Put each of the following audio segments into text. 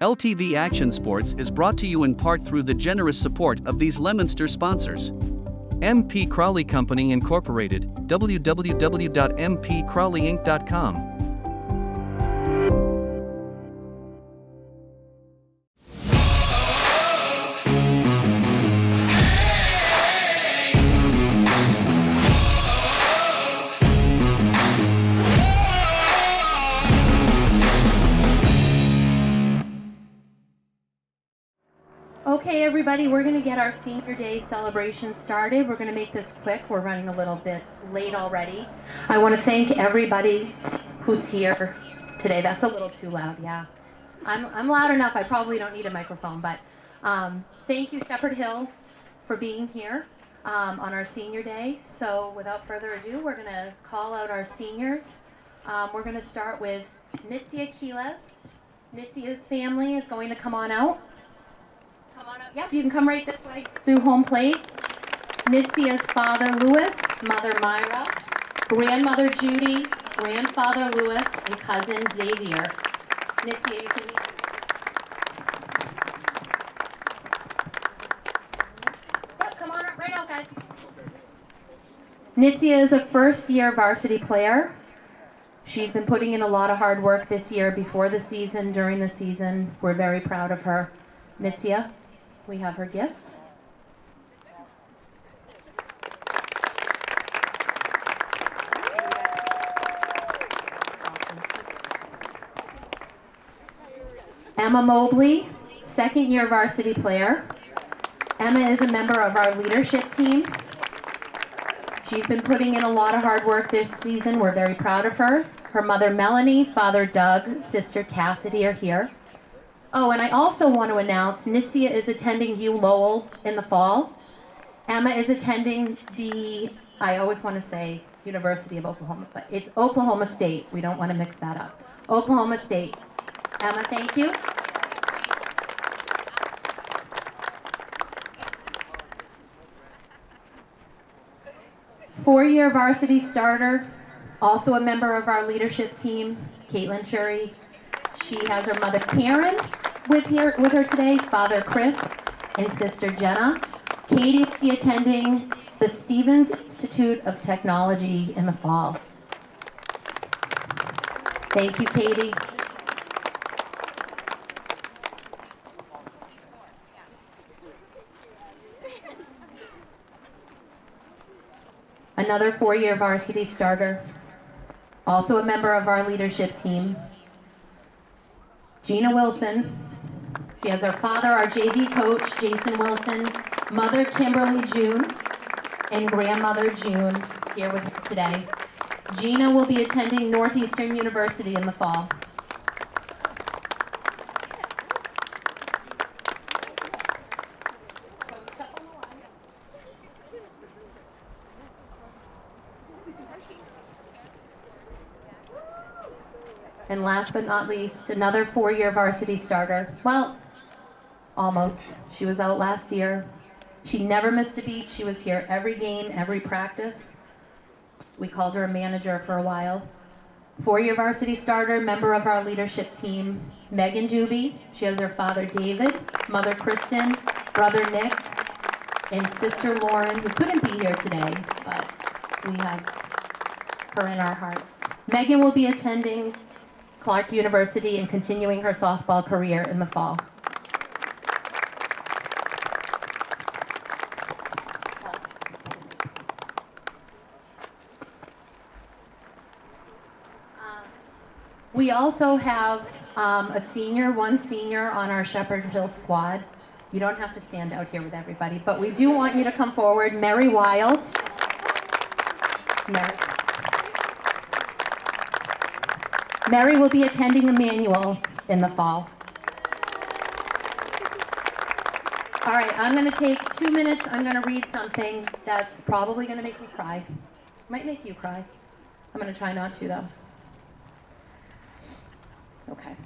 LTV Action Sports is brought to you in part through the generous support of these Leominster sponsors. MP Crowley Company Incorporated, www.mpcrowleyinc.com. Okay, everybody, we're going to get our Senior Day celebration started. We're going to make this quick. We're running a little bit late already. I want to thank everybody who's here today. That's a little too loud, yeah. I'm loud enough. I probably don't need a microphone, but thank you, Shepherd Hill, for being here on our Senior Day. So without further ado, we're going to call out our seniors. We're going to start with Nitzia Keeles. Nitzia's family is going to come on out. Come on up. Yep, you can come right this way through home plate. Nitzia's father, Louis, mother, Myra, grandmother, Judy, grandfather, Louis, and cousin, Xavier. Nitzia, you can... Yep, come on up, right out, guys. Nitzia is a first-year varsity player. She's been putting in a lot of hard work this year, before the season, during the season. We're very proud of her. Nitzia, we have her gift. Emma Mobley, second-year varsity player. Emma is a member of our leadership team. She's been putting in a lot of hard work this season. We're very proud of her. Her mother, Melanie, father, Doug, sister, Cassidy are here. Oh, and I also want to announce Nitzia is attending U Lowell in the fall. Emma is attending the, I always want to say University of Oklahoma, but it's Oklahoma State. We don't want to mix that up. Oklahoma State. Emma, thank you. Four-year varsity starter, also a member of our leadership team, Caitlin Shuri. She has her mother Karen with her today, father Chris, and sister Jenna. Katie will be attending the Stevens Institute of Technology in the fall. Thank you, Katie. Another four-year varsity starter, also a member of our leadership team, Gina Wilson. She has her father, our JV coach, Jason Wilson, mother, Kimberly June, and grandmother, June, here with her today. Gina will be attending Northeastern University in the fall. And last but not least, another four-year varsity starter. Well, almost. She was out last year. She never missed a beat. She was here every game, every practice. We called her a manager for a while. Four-year varsity starter, member of our leadership team, Megan Doobie. She has her father, David, mother, Kristen, brother, Nick, and sister, Lauren, who couldn't be here today, but we have her in our hearts. Megan will be attending Clark University and continuing her softball career in the fall. We also have one senior on our Shepherd Hill squad. You don't have to stand out here with everybody, but we do want you to come forward. Mary Wild. Mary will be attending Emmanuel in the fall. All right, I'm going to take 2 minutes. I'm going to read something that's probably going to make me cry. Might make you cry. I'm going to try not to, though. Okay.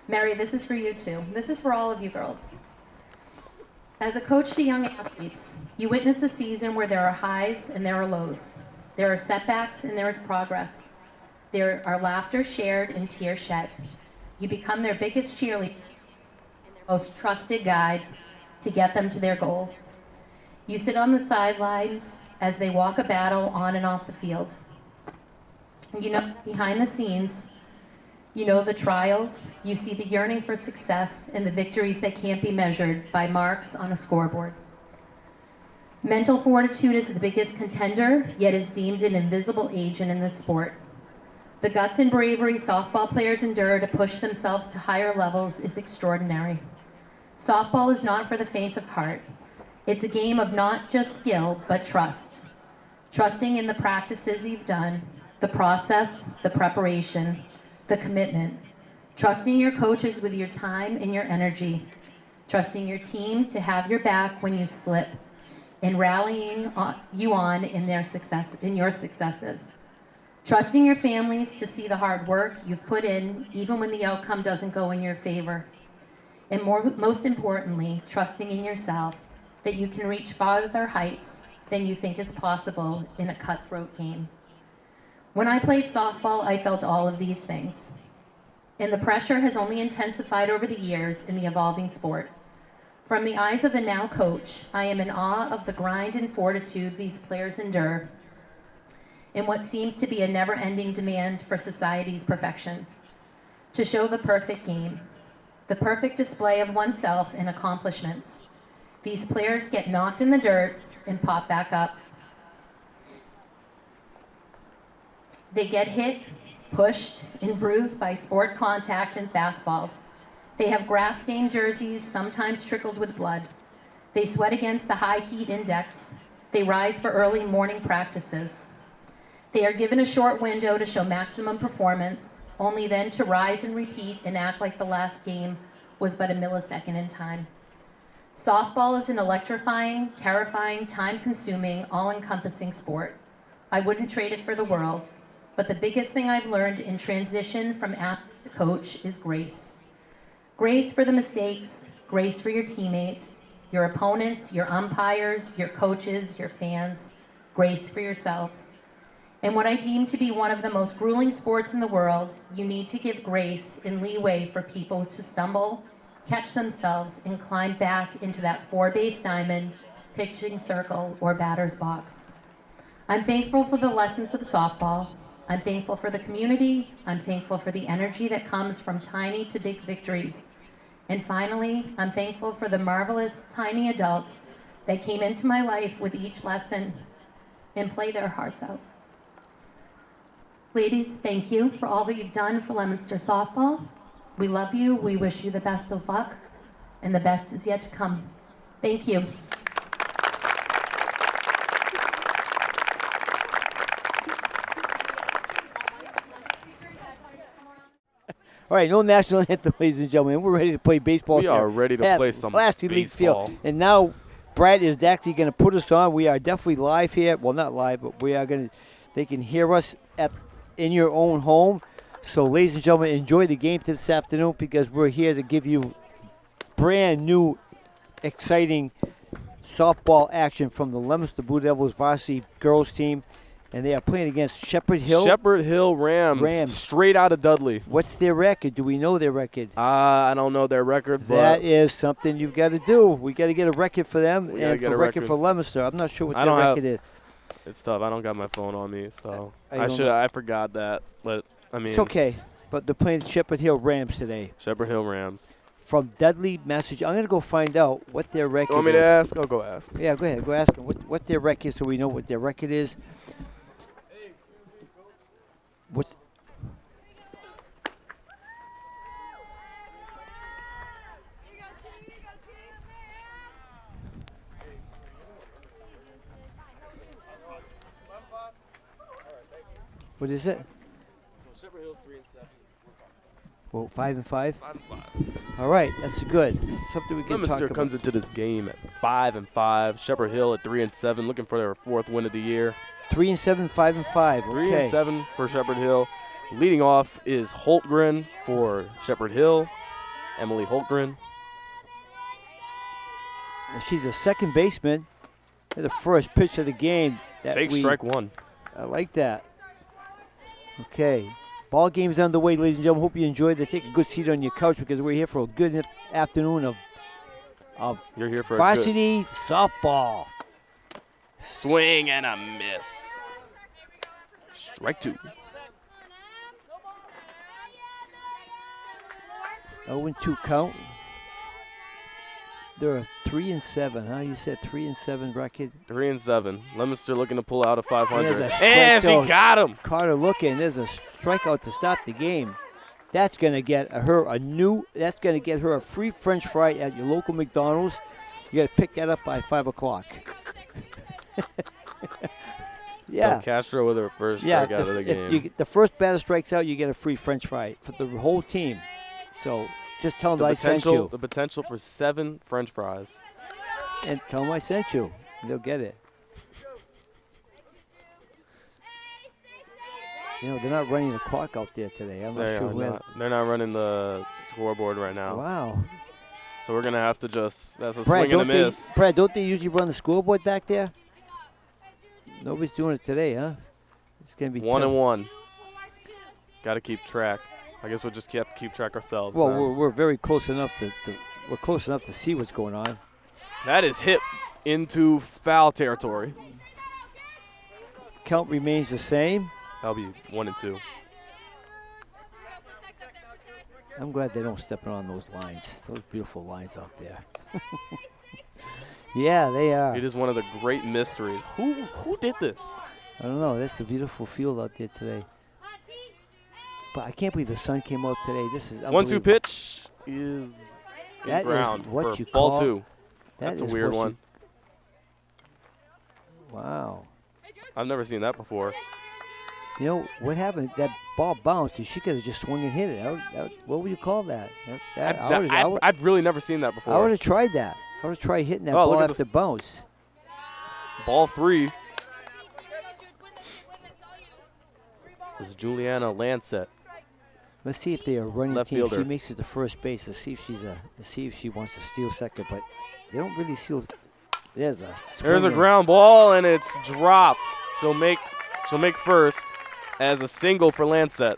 Mary, this is for you too. This is for all of you girls. As a coach to young athletes, you witness a season where there are highs and there are lows. There are setbacks and there is progress. There are laughter shared and tears shed. You become their biggest cheerleader, most trusted guide to get them to their goals. You sit on the sidelines as they walk a battle on and off the field. You know, behind the scenes, you know the trials, you see the yearning for success and the victories that can't be measured by marks on a scoreboard. Mental fortitude is the biggest contender, yet is deemed an invisible agent in this sport. The guts and bravery softball players endure to push themselves to higher levels is extraordinary. Softball is not for the faint of heart. It's a game of not just skill, but trust. Trusting in the practices you've done, the process, the preparation, the commitment. Trusting your coaches with your time and your energy. Trusting your team to have your back when you slip, and rallying you on in your successes. Trusting your families to see the hard work you've put in, even when the outcome doesn't go in your favor. And most importantly, trusting in yourself that you can reach farther heights than you think is possible in a cutthroat game. When I played softball, I felt all of these things. And the pressure has only intensified over the years in the evolving sport. From the eyes of a now coach, I am in awe of the grind and fortitude these players endure in what seems to be a never-ending demand for society's perfection. To show the perfect game, the perfect display of oneself and accomplishments. These players get knocked in the dirt and pop back up. They get hit, pushed, and bruised by sport contact and fastballs. They have grass-stained jerseys, sometimes trickled with blood. They sweat against the high heat index. They rise for early morning practices. They are given a short window to show maximum performance, only then to rise and repeat and act like the last game was but a millisecond in time. Softball is an electrifying, terrifying, time-consuming, all-encompassing sport. I wouldn't trade it for the world. But the biggest thing I've learned in transition from athlete to coach is grace. Grace for the mistakes, grace for your teammates, your opponents, your umpires, your coaches, your fans, grace for yourselves. In what I deem to be one of the most grueling sports in the world, you need to give grace and leeway for people to stumble, catch themselves, and climb back into that four-base diamond, pitching circle, or batter's box. I'm thankful for the lessons of softball. I'm thankful for the community. I'm thankful for the energy that comes from tiny to big victories. And finally, I'm thankful for the marvelous tiny adults that came into my life with each lesson and play their hearts out. Ladies, thank you for all that you've done for Leominster softball. We love you. We wish you the best of luck, and the best is yet to come. Thank you. All right, no national anthem, ladies and gentlemen. We're ready to play baseball. We are ready to play some Classy League baseball. field. And now Brad is actually going to put us on. We are definitely live here. Well, not live, but we are going to. They can hear us in your own home. So, ladies and gentlemen, enjoy the game this afternoon because we're here to give you brand new, exciting softball action from the Leominster Blue Devils varsity girls team. And they are playing against Shepherd Hill. Shepherd Hill Rams. Straight out of Dudley. What's their record? Do we know their record? I don't know their record. That is something you've got to do. We got to get a record for them and get a a record for Leominster. I'm not sure what their record is. It's tough. I don't got my phone on me, so I forgot that. But I mean, it's okay. But they're playing Shepherd Hill Rams today. Shepherd Hill Rams from Dudley, Massachusetts. I'm gonna go find out what their record is. You want me to ask? I'll go ask. Yeah, go ahead. Go ask them what their record is, so we know what their record is. What's What is it? So Shepherd Hill's 3-7. Well, 5-5. 5-5. All right, that's good. Something we can talk Leominster about. comes into this game at 5-5. Shepherd Hill at 3-7, looking for their fourth win of the year. 3-7, 5-5. Okay. 3-7 for Shepherd Hill. Leading off is Holtgren for Shepherd Hill. Emily Holtgren. And she's a second baseman. The first pitch of the game. Take strike one. I like that. Okay. Ball game's underway, ladies and gentlemen. Hope you enjoyed it. Take a good seat on your couch because we're here for a good afternoon of You're here for varsity softball. Swing and a miss. Strike 2. 0-2 count. They're 3-7, huh? You said 3-7 record. 3-7. Leominster looking to pull out a 500. There's a And she strikeout. got him. Carter looking. There's a strikeout to stop the game. That's gonna get her That's gonna get her a free French fry at your local McDonald's. You gotta pick that up by 5 o'clock. Yeah. So Castro with her first Yeah. strikeout of the game. If you get the first batter strikes out, you get a free French fry for the whole team. So just tell them I sent you. The potential for 7 French fries. And tell them I sent you. They'll get it. You know, they're not running the clock out there today. I'm not sure who has. They're not running the scoreboard right now. Wow. So we're going to have to just, that's a Brad, swing and a miss. Brad, don't they usually run the scoreboard back there? Nobody's doing it today, huh? It's going to be 1-1. Got to keep track. I guess we'll just have to keep track ourselves. Well, then. we're very close enough we're close enough to see what's going on. That is hit into foul territory. Count remains the same. That'll be 1-2. I'm glad they don't step on those lines. Those beautiful lines out there. Yeah, they are. It is one of the great mysteries. Who did this? I don't know. That's a beautiful field out there today. But I can't believe the sun came out today. This is 1-2 pitch is That in ground is what for you ball call- 2. that That's a is weird what one. Wow. I've never seen that before. You know what happened? That ball bounced, and she could have just swung and hit it. What would you call that? I've really never seen that before. I would have tried that. I would have tried hitting that Oh, look ball at after bounce. Ball 3. This is Juliana Lancet. Let's see if they are running Left team. She fielder. makes it to first base. Let's see if she wants to steal second. But they don't really steal. There's a There's a ground ball, and it's dropped. She'll make first as a single for Lancet.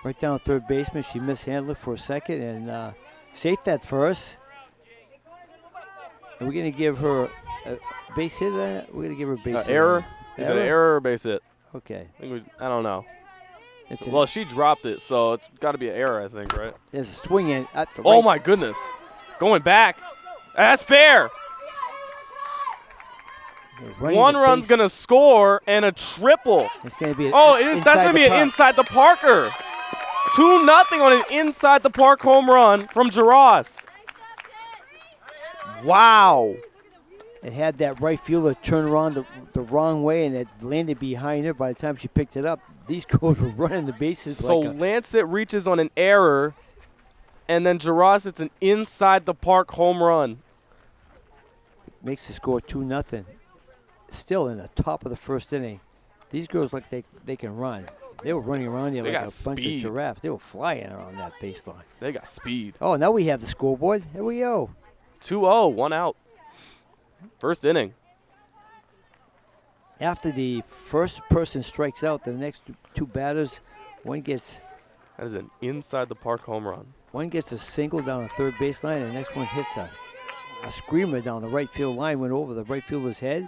Right down third baseman. She mishandled it for a second and safe at first. And we're going to give her a base hit. We're going to give her a base hit. Error? Is it an error or base hit? Okay. I don't know. It's Well, she dropped it, so it's got to be an error, I think, right? there's a swing in at the Oh, right. my goodness. Going back. That's fair. They're running One the run's base. going to score and a triple. It's going to be. Oh, that's going to be an inside the Parker. 2-0 on an inside the park home run from Jaros. Wow. It had that right fielder turn around the wrong way, and it landed behind her. By the time she picked it up, these girls were running the bases. So like Lancet reaches on an error, and then Jaros hits an inside the park home run. makes the score 2-0. Still in the top of the first inning. These girls like they can run. They were running around here They like got a bunch of speed. giraffes. They were flying around that baseline. They got speed. Oh, now we have the scoreboard. Here we go. 2-0, 1 out. First inning. After the first person strikes out, the next two batters, one gets That is an inside the park home run. a single down the third baseline, and the next one hits a screamer down the right field line, went over the right fielder's head,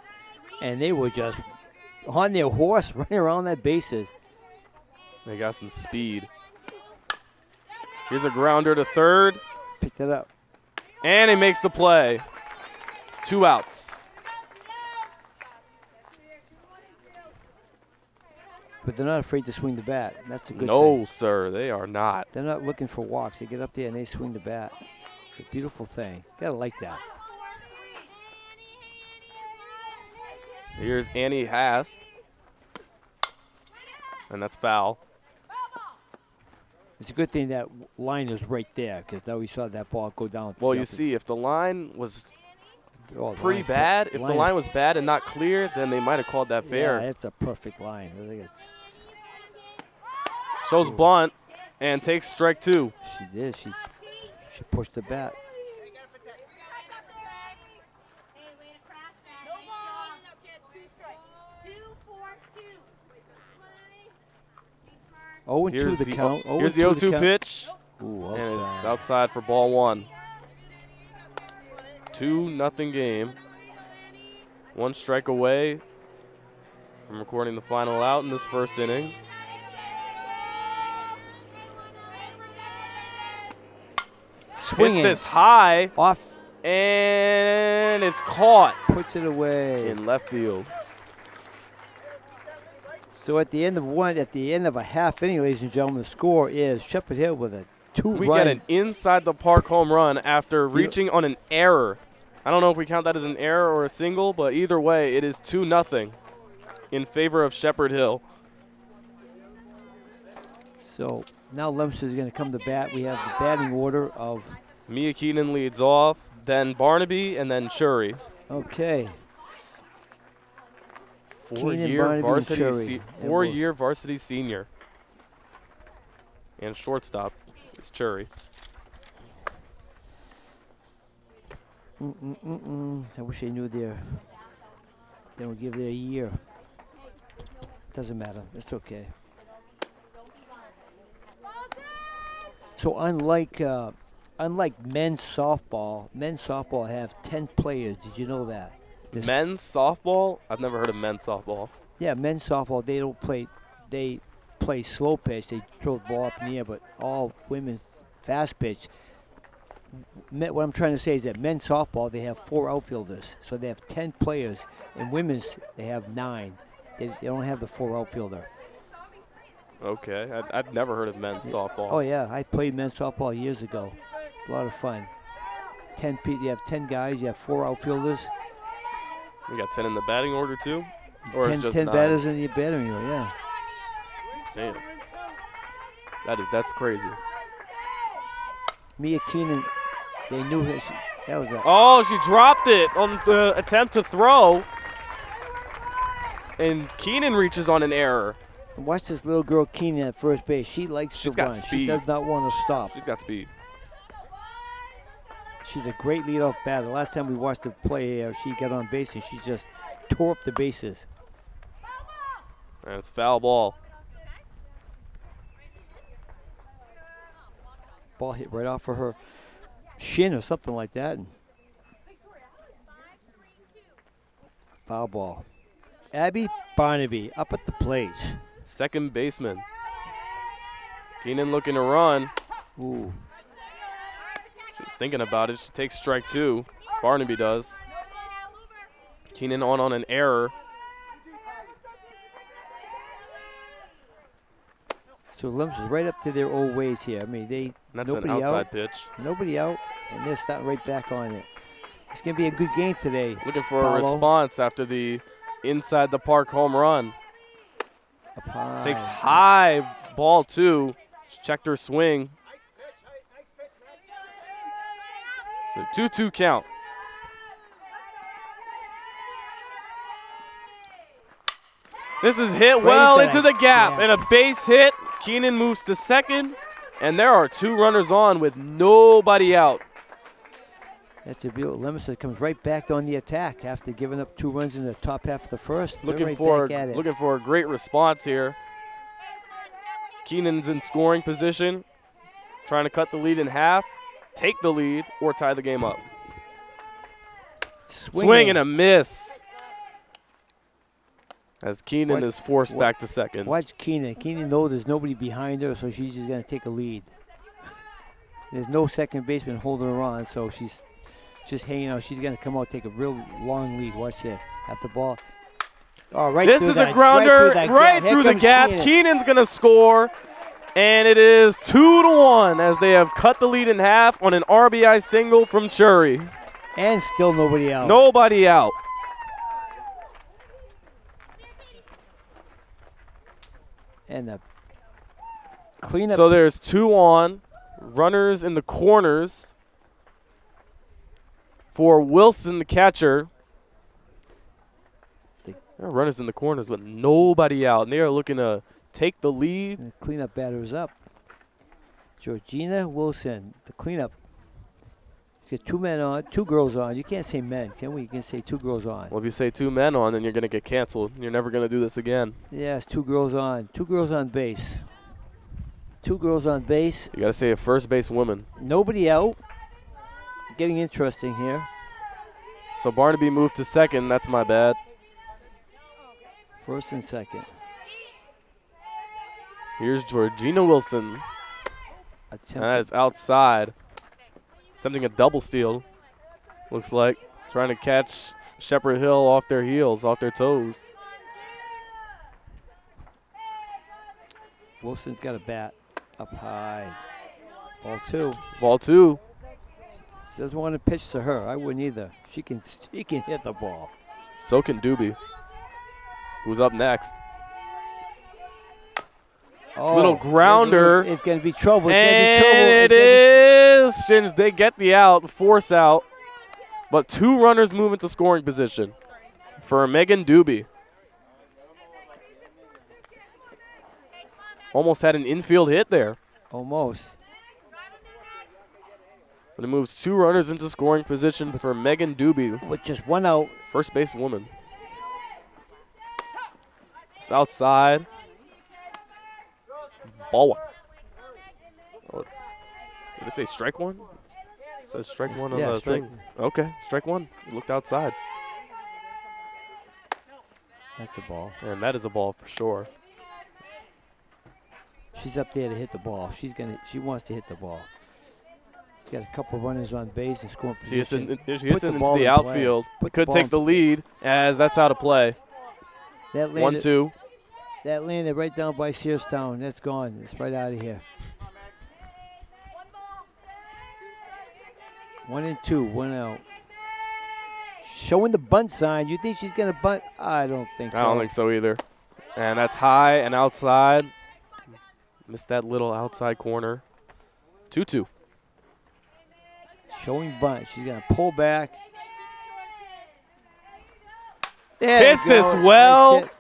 and they were just on their horse running around that bases. They got some speed. Here's a grounder to third, Picked it up. and he makes the play. 2 outs. But they're not afraid to swing the bat. That's a good thing. No, sir, they are not. They're not looking for walks. They get up there and they swing the bat. It's a beautiful thing. Gotta like that. Here's Annie Hast. And that's foul. It's a good thing that line is right there, because now we saw that ball go down. Well, you see, if the line was Oh, the pretty line's bad, per- if the line was bad and not clear, then they might have called that fair. Yeah, it's a perfect line. I think Shows bunt and takes strike 2. she did. She pushed the bat. 0-2 the count. Here's the 0-2 pitch. Ooh, And outside. it's outside for ball 1. 2-0 game. 1 strike away from recording the final out in this first inning. Swinging. It's this high. Off. And it's caught. Puts it away. In left field. So at the end of a half inning, ladies and gentlemen, the score is Shepherd Hill with a 2-run. We get an inside the park home run after reaching on an error. I don't know if we count that as an error or a single, but either way, it is 2-0 in favor of Shepherd Hill. So now Leominster is going to come to bat. We have the batting order of Mia Keenan leads off, then Barnaby, and then Shuri. okay. Four-year varsity senior. And shortstop is Churi. I wish I knew they would give their year. Doesn't matter. It's okay. So unlike men's softball have 10 players. Did you know that? Men's softball? I've never heard of men's softball. Yeah, men's softball, they don't play, they play slow pitch. They throw the ball up in the air, but all women's fast pitch. What I'm trying to say is that men's softball, they have 4 outfielders. So they have 10 players. And women's, they have 9. They don't have the 4 outfielder. Okay, I've never heard of men's softball. Oh, yeah, I played men's softball years ago. A lot of fun. 10 people, you have 10 guys, you have 4 outfielders. You got 10 in the batting order too? Or 10, just 10 9? batters in the batting order, yeah. Damn. That's crazy. Mia Keenan, they knew her. That was a Oh, she dropped it on the attempt to throw. And Keenan reaches on an error. watch this little girl Keenan at first base. She likes to got run. speed. She does not want to stop. She's got speed. She's a great leadoff batter. Last time we watched her play here, she got on base and she just tore up the bases. And it's foul ball. Ball hit right off of her shin or something like that. And foul ball. Abby Barnaby up at the plate. Second baseman. Keenan looking to run. Ooh. She's thinking about it. She takes strike 2. Barnaby does. Keenan on an error. So Limbs is right up to their old ways here. I mean, That's nobody an outside out, pitch. Nobody out, and they're starting right back on it. It's going to be a good game today. Looking for Paulo. a response after the inside the park home run. Up high. Takes high, ball 2. She checked her swing. So 2-2 count. This is hit well into the gap, and a base hit. Keenan moves to second, and there are 2 runners on with nobody out. That's a beautiful. Lemonster comes right back on the attack after giving up 2 runs in the top half of the first. They're Looking right for back at it. looking for a great response here. Keenan's in scoring position, trying to cut the lead in half, take the lead, or tie the game up. Swing and a miss. As Keenan is forced back to second. Watch Keenan. Keenan knows there's nobody behind her, so she's just going to take a lead. There's no second baseman holding her on, so she's just hanging out. She's going to come out, take a real long lead. Watch this. At the ball. Oh, right. This is a grounder right through the gap. Keenan's going to score, and it is 2-1 as they have cut the lead in half on an RBI single from Churi. And still nobody out. Nobody out. And the cleanup. So there's 2 on. Runners in the corners for Wilson, the catcher. There are runners in the corners with nobody out, and they are looking to take the lead. And the cleanup batter is up. Georgina Wilson, the cleanup. She's got 2 men on, 2 girls on. You can't say men, can we? You can say 2 girls on. Well, if you say 2 men on, then you're going to get canceled. You're never going to do this again. Yes, 2 girls on. 2 girls on base. 2 girls on base. You got to say a first base woman. Nobody out. Getting interesting here. So Barnaby moved to second. That's my bad. First and second. Here's Georgina Wilson. That is Attempted. outside. Attempting a double steal. Looks like. Trying to catch Shepherd Hill off their heels, off their toes. Wilson's got a bat up high. Ball 2. Ball 2. She doesn't want to pitch to her. I wouldn't either. She can hit the ball. So can Doobie, who's up next. Oh, Little grounder. It's going to be trouble. It's And going to be trouble. it is. They get the out, force out. But 2 runners move into scoring position for Megan Doobie. Almost had an infield hit there. Almost. But it moves 2 runners into scoring position for Megan Doobie, With just 1 out. first base woman. It's outside. Ball 1. Oh, did it say strike 1? It says strike 1 on Yeah, the strike. thing. Okay, strike 1. It looked outside. That's the ball. And that is a ball for sure. She's up there to hit the ball. She wants to hit the ball. She's got a couple runners on base and scoring She hits position. it, she hits the it into ball the in play. outfield. Put the Could ball take in the lead as that's out of play. That landed, 1-2. That landed right down by Searstown. That's gone. It's right out of here. 1-2, 1 out. Showing the bunt sign. You think she's going to bunt? I don't think so. I don't think so either. And that's high and outside. Missed that little outside corner. 2-2. Showing bunt. She's going to pull back. There Hits you go. this well. Nice hit.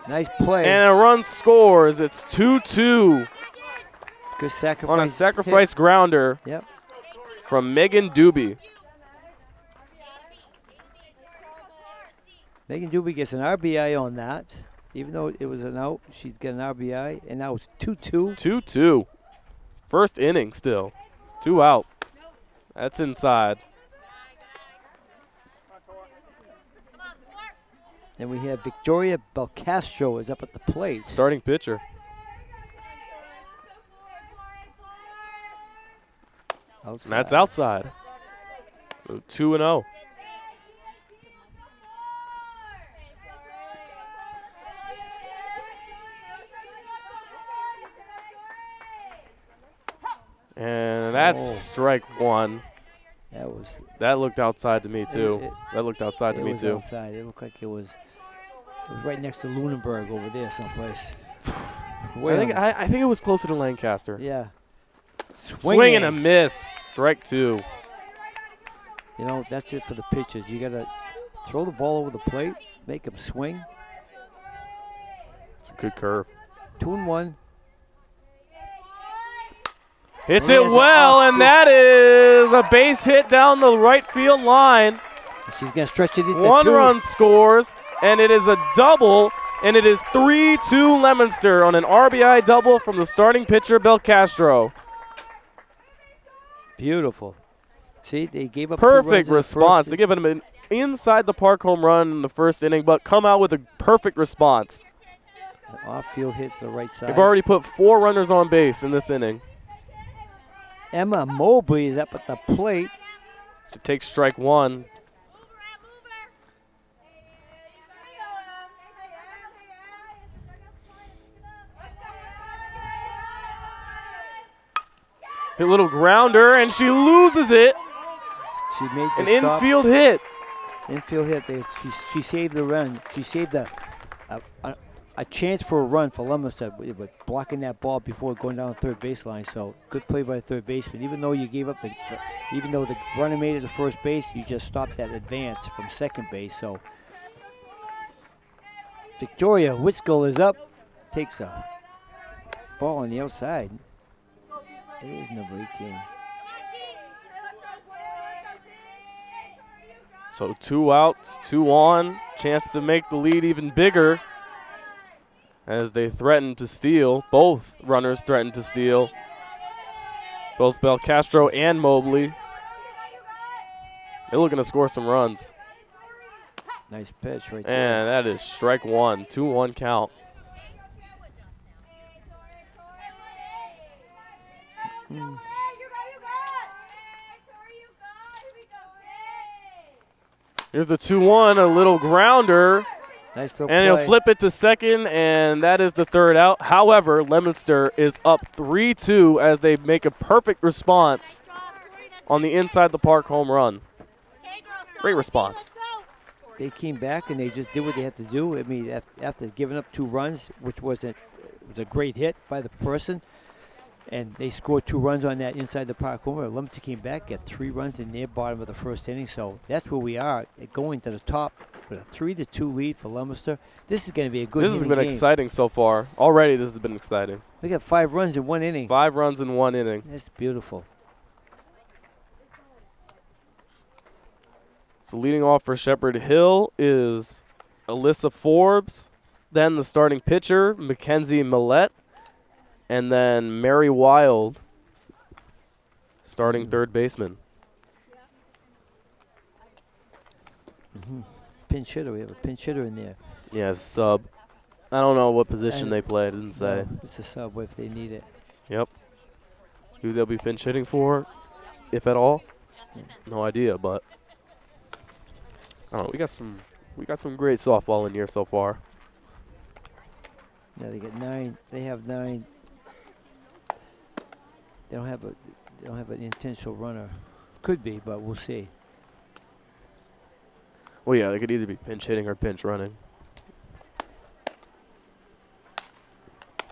Nice play. And a run scores. It's 2-2 Good sacrifice. on a sacrifice hit. grounder Yep. from Megan Doobie. Megan Doobie gets an RBI on that. Even though it was an out, she's got an RBI. And now it's 2-2. 2-2. First inning still. 2 out. That's inside. And we have Victoria Belcastro is up at the plate. Starting pitcher. Outside. And that's outside. So 2-0. And that's Oh. strike 1. That looked outside to me too. That looked outside to It me was too. outside. It looked like it was right next to Lunenburg over there someplace. I think it was closer to Lancaster. Yeah. Swing and a miss. Strike 2. You know, that's it for the pitchers. You got to throw the ball over the plate, make them swing. It's a good curve. 2-1. Hits Oh, it yes, well, off and the- that is a base hit down the right field line. She's going to stretch it into 1 2. run scores, and it is a double, and it is 3-2 Leominster on an RBI double from the starting pitcher, Belcastro. Beautiful. See, they gave up 2 runs Perfect in the response. first. They give him an inside the park home run in the first inning, but come out with a perfect response. An off-field hit to the right side. They've already put 4 runners on base in this inning. Emma Mobley is up at the plate. She takes strike 1. Hit a little grounder, and she loses it. She made the An stop. infield hit. Infield hit. She saved the run. She saved a chance for a run for Leominster, but blocking that ball before going down the third baseline. So good play by the third baseman. Even though you gave up even though the runner made it to first base, you just stopped that advance from second base. So Victoria Wiskel is up, takes a ball on the outside. It is number 18. So 2 outs, 2 on. Chance to make the lead even bigger as they threaten to steal. Both runners threaten to steal. Both Belcastro and Mobley. They're looking to score some runs. Nice pitch right there. And that is strike one. 2-1 count. Here's the 2-1, a little grounder. Nice little And play. he'll flip it to second, and that is the third out. However, Leominster is up 3-2 as they make a perfect response on the inside the park home run. Great response. They came back and they just did what they had to do. I mean, after giving up 2 runs, which was a great hit by the person, and they scored 2 runs on that inside the park home run. Leominster came back, got 3 runs in their bottom of the first inning. So that's where we are, going to the top with a 3-2 lead for Leominster. This is going to be a good This has been game. exciting so far. Already this has been exciting. We got 5 runs in 1 inning. 5 runs in 1 inning. That's beautiful. So leading off for Shepherd Hill is Alyssa Forbes, then the starting pitcher, Mackenzie Millette, and then Mary Wild, starting third baseman. Pinch hitter. We have a pinch hitter in there. Yeah, sub. I don't know what position they play. It didn't say. No, it's a sub if they need it. Yep. Who they'll be pinch hitting for, if at all. No idea, but I don't know. We got some great softball in here so far. Yeah, they get 9. They have 9. They don't have an intentional runner. Could be, but we'll see. Well, yeah, they could either be pinch hitting or pinch running.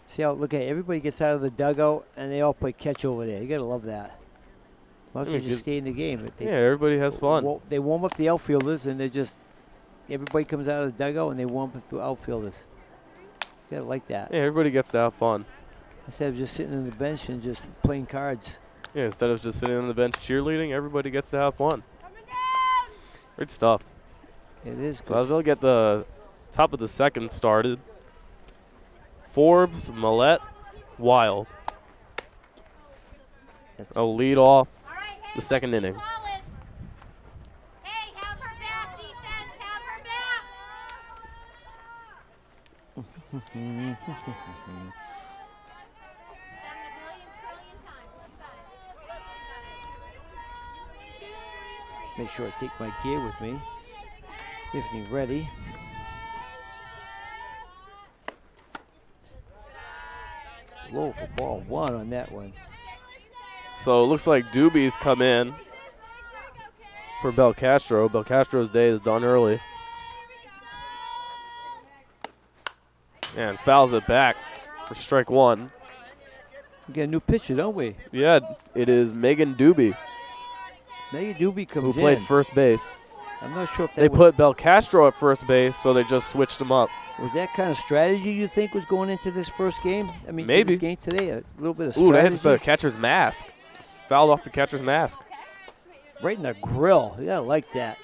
See how, look at it, everybody gets out of the dugout and they all play catch over there. You gotta love that. Why don't you just stay in the game? Yeah, everybody has fun. They warm up the outfielders and everybody comes out of the dugout and they warm up the outfielders. You gotta like that. Yeah, everybody gets to have fun. Instead of just sitting on the bench and just playing cards. Yeah, instead of just sitting on the bench cheerleading, everybody gets to have fun. Great stuff. It is. So as they'll get the top of the second started, Forbes, Millette, Wild. I'll lead off the second inning. Make sure I take my gear with me. Everything ready. Low for ball 1 on that one. So it looks like Doobie's come in for Belcastro. Belcastro's day is done early. And fouls it back for strike 1. We got a new pitcher, don't we? Yeah, it is Megan Doobie, Megan Doobie comes who in. played first base. I'm not sure if that They was, put Belcastro at first base, so they just switched him up. was that kind of strategy you think was going into this first game? I mean, Maybe. to this game today, a little bit of Ooh, that strategy. hits the catcher's mask. Fouled off the catcher's mask. Right in the grill. You gotta like that.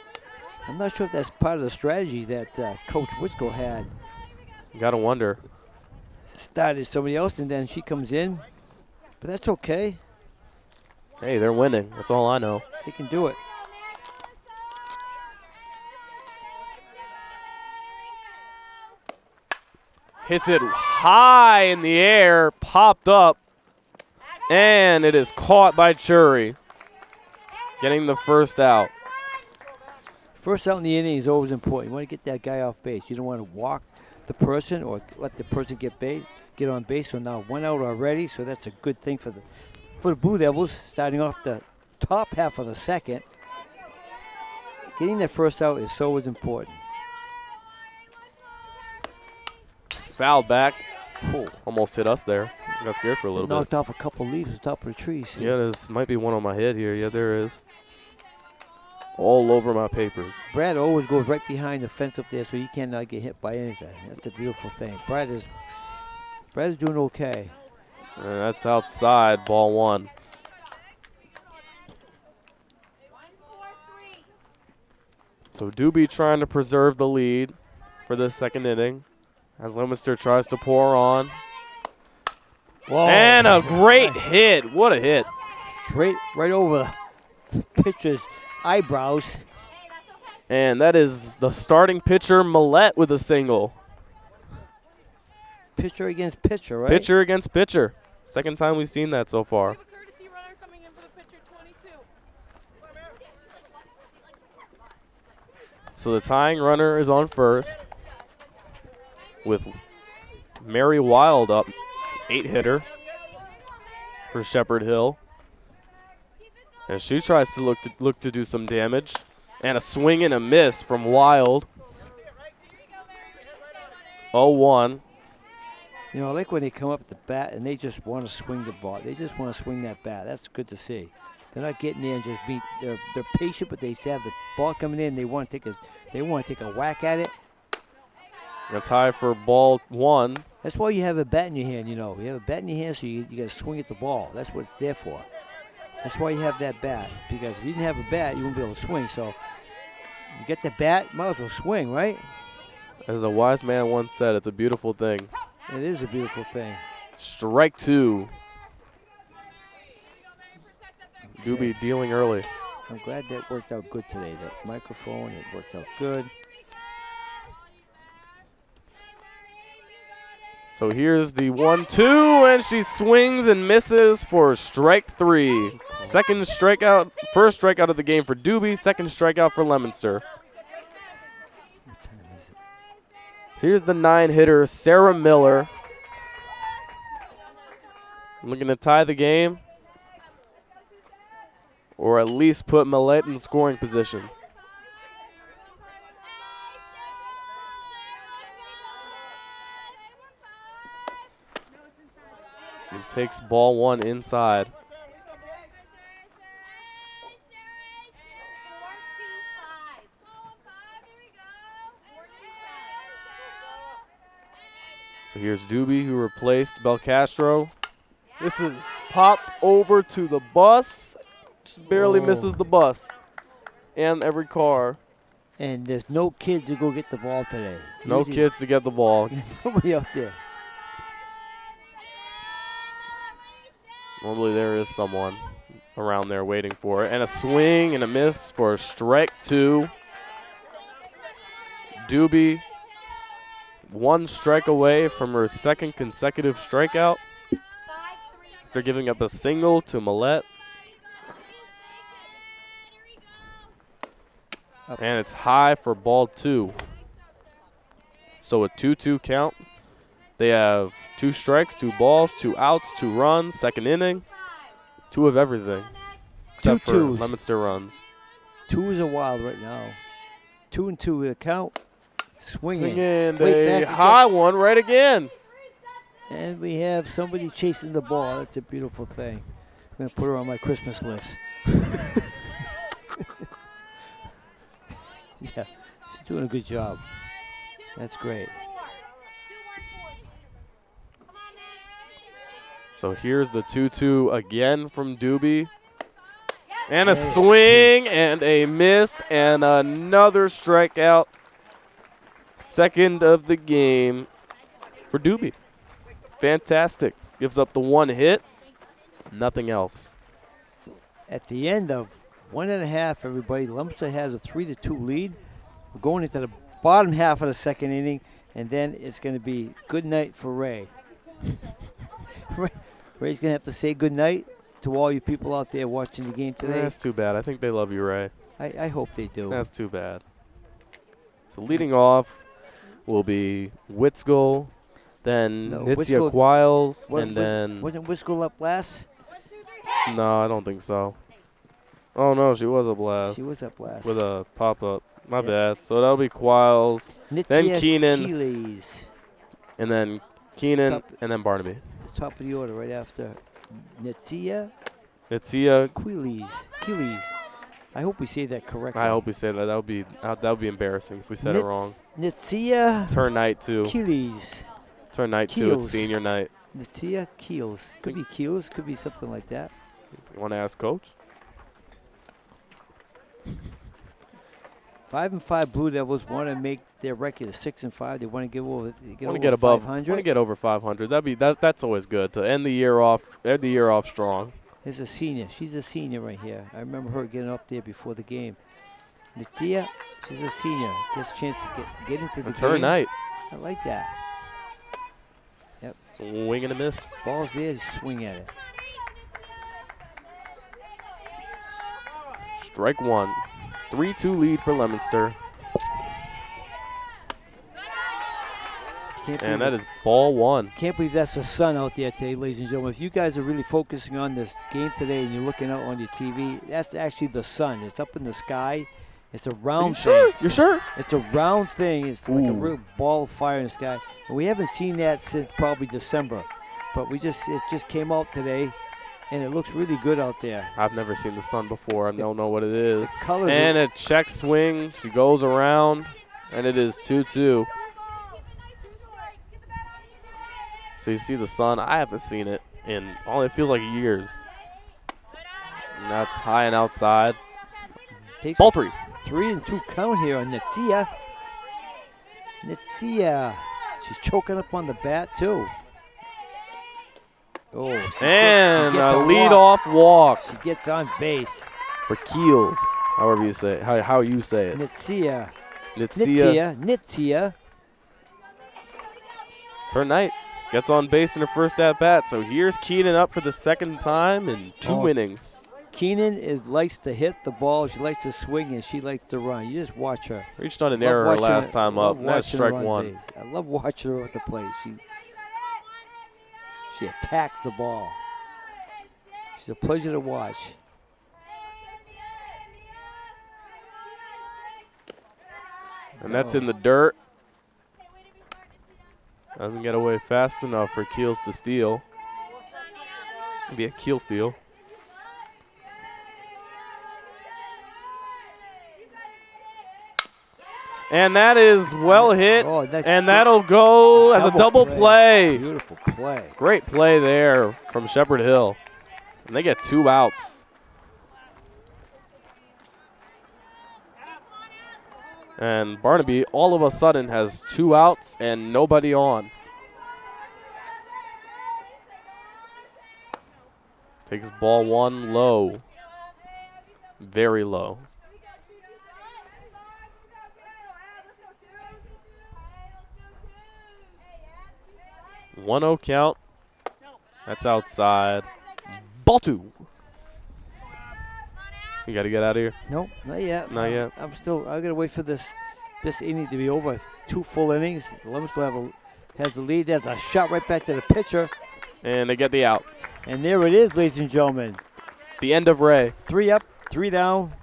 I'm not sure if that's part of the strategy that Coach Wisco had. You gotta wonder. Started somebody else, and then she comes in. But that's okay. Hey, they're winning. That's all I know. They can do it. Hits it high in the air, popped up, and it is caught by Chury, getting the first out. First out in the inning is always important. You want to get that guy off base. You don't want to walk the person or let the person get on base. So now 1 out already. So that's a good thing for the Blue Devils, starting off the top half of the second. Getting that first out is so important. Fouled back. Oh, almost hit us there. I got scared for a little Knocked bit. off a couple leaves on the top of the trees. Yeah, this might be one on my head here. Yeah, there is. All over my papers. Brad always goes right behind the fence up there so he cannot get hit by anything. That's a beautiful thing. Brad is doing okay. And that's outside, ball 1. So Doobie trying to preserve the lead for the second inning. As Leominster tries to pour on. Whoa. And a great hit. What a hit. Straight right over the pitcher's eyebrows. And that is the starting pitcher, Millette, with a single. Pitcher against pitcher, right? Pitcher against pitcher. Second time we've seen that so far. So the tying runner is on first with Mary Wild up, 8-hitter for Shepherd Hill. And she tries to look to do some damage. And a swing and a miss from Wild. 0-1. You know, I like when they come up at the bat and they just want to swing the ball. They just want to swing that bat. That's good to see. They're not getting there and just beat. They're patient, but they have the ball coming in. They want to take a whack at it. A tie for ball 1. That's why you have a bat in your hand. You know, you have a bat in your hand, so you got to swing at the ball. That's what it's there for. That's why you have that bat. Because if you didn't have a bat, you wouldn't be able to swing. So you get the bat, might as well swing, right? As a wise man once said, it's a beautiful thing. It is a beautiful thing. Strike 2. Doobie dealing early. I'm glad that worked out good today. That microphone, it worked out good. So here's the 1-2, and she swings and misses for strike 3. Second strikeout, first strikeout of the game for Doobie, second strikeout for Leominster. What time is it? Here's the 9-hitter, Sarah Miller. Looking to tie the game, or at least put Millette in scoring position. He takes ball 1 inside. So here's Doobie, who replaced Belcastro. This is popped over to the bus. Just barely misses the bus and every car. And there's no kids to go get the ball today. No kids to get the ball. Nobody out there. Normally there is someone around there waiting for it. And a swing and a miss for strike 2. Doobie 1 strike away from her second consecutive strikeout. After giving up a single to Millette. And it's high for ball 2. So a 2-2 count. They have 2 strikes, 2 balls, 2 outs, 2 runs, second inning. 2 of everything. Except for twos. Leominster runs. 2 is a wild right now. 2-2 with a count. Swinging. And Wait, a back high one right again. And we have somebody chasing the ball. That's a beautiful thing. I'm going to put her on my Christmas list. Yeah, she's doing a good job. That's great. So here's the 2-2 again from Doobie. And a swing and a miss and another strikeout. Second of the game for Doobie. Fantastic. Gives up the 1 hit. Nothing else. At the end of 1.5, everybody, Leominster has a 3-2 lead. We're going into the bottom half of the second inning, and then it's going to be good night for Ray. Ray's going to have to say good night to all you people out there watching the game today. That's too bad. I think they love you, Ray. I hope they do. That's too bad. So leading off will be Witskill, then Nitzia Quiles, and then... Wasn't Witskill up last? No, I don't think so. Oh, no, she was up last. She was up last. With a pop-up. My bad. So that'll be Quiles, then Keenan, Keeley's. and then Keenan, and then Barnaby. The top of the order right after Nitzia Keeley's. I hope we say that correctly. I hope we say that. That would be embarrassing if we said it wrong. Nitzia Turn night 2. Keeley's. Turn night 2. It's senior night. Nitzia Keels. Could be Keels. Could be something like that. You want to ask Coach? 5-5 Blue Devils want to make their record 6-5. They want to Get above 500. Want to get over 500. That's always good to end the year off. End the year off strong. Here's a senior. She's a senior right here. I remember her getting up there before the game. Natia, she's a senior. Gets a chance to get into the It's game. her night. I like that. Yep. Swing and a miss. Ball's there, just swing at it. Strike one. 3-2 lead for Leominster. And that is ball one. Can't believe that's the sun out there today, ladies and gentlemen. If you guys are really focusing on this game today and you're looking out on your TV, that's actually the sun. It's up in the sky. It's a round thing. You're sure? It's a round thing. It's like a Ooh. real ball of fire in the sky. And we haven't seen that since probably December. But it just came out today, and it looks really good out there. I've never seen the sun before. I don't know what it is. colors And a check swing. She goes around, and it is 2-2. So you see the sun. I haven't seen it in it feels like years. And that's high and outside. Takes Ball three. 3-2 count here on Natia. Natia. She's choking up on the bat, too. Oh, And she gets a walk. lead-off walk She gets on base. for Keels, however you say it, how you say it. Natia. Nitsia. Natia. It's her night. Gets on base in her first at-bat. So here's Keenan up for the second time in 2 innings. Keenan likes to hit the ball. She likes to swing, and she likes to run. You just watch her. Reached on an Love error watching last her- time love up. And that's watching her strike on one. base. I love watching her at the plate. She attacks the ball. She's a pleasure to watch. And that's in the dirt. Doesn't get away fast enough for Keels to steal. Maybe a Keel steal. And that is well hit. Oh, nice- And that'll go as a double play. Beautiful play. Great play there from Shepherd Hill. And they get 2 outs. And Barnaby all of a sudden has 2 outs and nobody on. Takes ball 1 low. Very low. 1-0 count. That's outside. Ball 2. You got to get out of here. Nope, not yet. Not yet. I gotta wait for this inning to be over. 2 full innings. Leominster has the lead. There's a shot right back to the pitcher. And they get the out. And there it is, ladies and gentlemen. The end of Ray. 3 up, 3 down.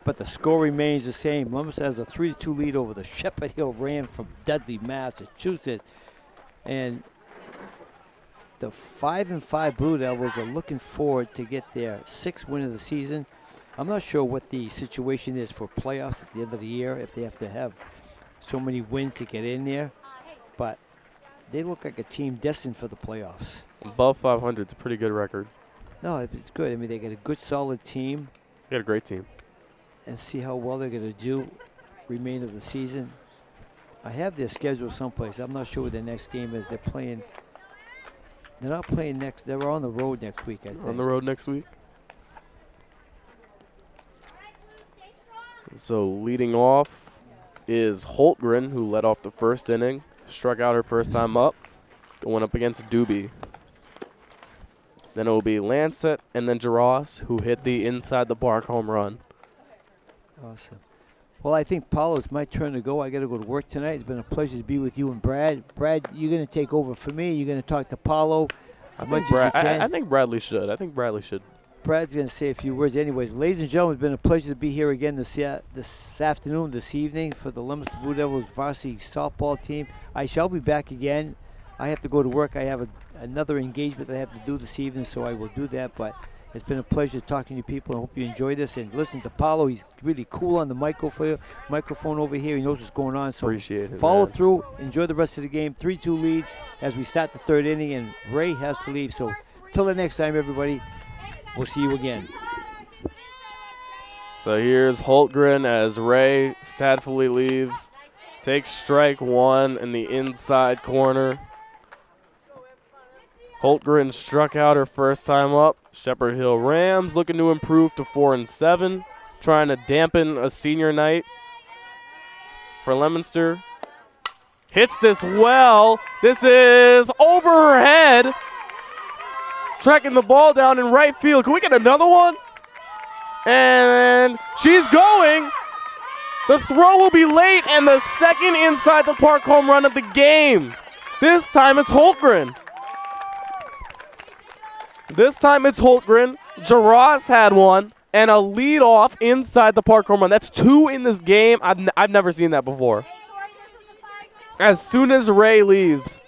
But the score remains the same. Leominster has a 3-2 lead over the Shepherd Hill Ram from Dudley, Massachusetts. And the 5-5 Blue Devils are looking forward to get their 6th win of the season. I'm not sure what the situation is for playoffs at the end of the year, if they have to have so many wins to get in there. But they look like a team destined for the playoffs. Above 500 is a pretty good record. No, it's good. I mean, they got a good, solid team. They got a great team. And see how well they're going to do remainder of the season. I have their schedule someplace. I'm not sure what their next game is. They're not playing next. They're on the road next week, I think. On the road next week. So leading off is Holtgren, who led off the first inning. Struck out her first time up. Going up against Doobie. Then it will be Lancet and then Jarosz, who hit the inside the park home run. Awesome. Well, I think, Paulo, it's my turn to go. I got to go to work tonight. It's been a pleasure to be with you and Brad. Brad, you're going to take over for me. You're going to talk to Paulo as much as you can. I think Bradley should. Brad's going to say a few words anyways. Ladies and gentlemen, it's been a pleasure to be here again this afternoon, this evening for the Leominster Blue Devils varsity softball team. I shall be back again. I have to go to work. I have another engagement that I have to do this evening, so I will do that. But it's been a pleasure talking to you people. I hope you enjoy this. And listen to Paulo. He's really cool on the microphone over here. He knows what's going on. So Appreciate it. follow man. through. Enjoy the rest of the game. 3-2 lead as we start the 3rd inning, and Ray has to leave. So till the next time, everybody, we'll see you again. So here's Holtgren as Ray sadly leaves. Takes strike one in the inside corner. Holtgren struck out her first time up. Shepherd Hill Rams looking to improve to 4-7, trying to dampen a senior night for Leominster. Hits this well. This is over her head. Tracking the ball down in right field. Can we get another one? And she's going. The throw will be late, and the second inside the park home run of the game. This time it's Holtgren. Jaras had one, and a leadoff inside the park home run. That's two in this game. I've never seen that before. As soon as Ray leaves.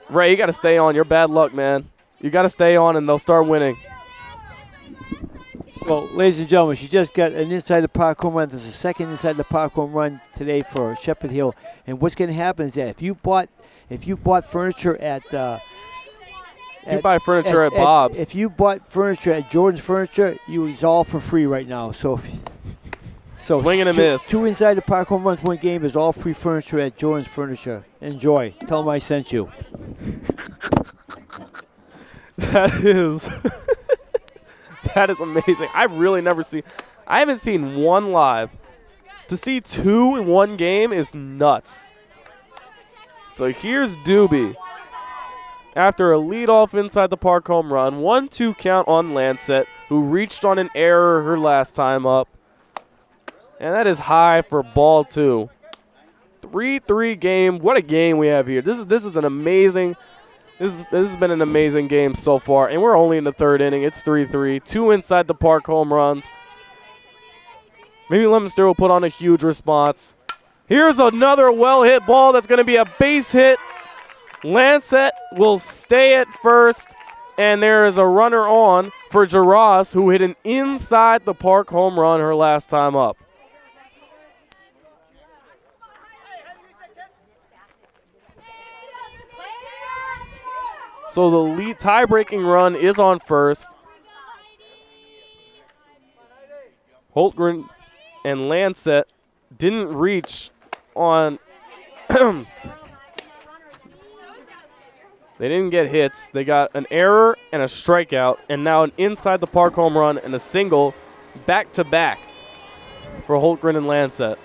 Ray, you got to stay on. You're bad luck, man. You got to stay on, and they'll start winning. So, ladies and gentlemen, she just got an inside the park home run. There's a second inside the park home run today for Shepherd Hill. And what's going to happen is that if you bought furniture at you buy furniture at Bob's. If you bought furniture at Jordan's Furniture, it's all for free right now. So swing and a miss. Two inside the park home runs, one game is all free furniture at Jordan's Furniture. Enjoy. Tell them I sent you. That is amazing. I haven't seen one live. To see two in one game is nuts. So here's Doobie. After a leadoff inside the park home run, 1-2 count on Lancet, who reached on an error her last time up. And that is high for ball two. 3-3 game. What a game we have here. This is an amazing. This has been an amazing game so far, and we're only in the third inning. It's 3-3. Two inside the park home runs. Maybe Leominster will put on a huge response. Here's another well-hit ball that's going to be a base hit. Lancet will stay at first, and there is a runner on for Jaras, who hit an inside the park home run her last time up. So the lead tie-breaking run is on first. Holtgren and Lancet didn't reach on. They didn't get hits. They got an error and a strikeout, and now an inside the park home run and a single back-to-back for Holtgren and Lancet.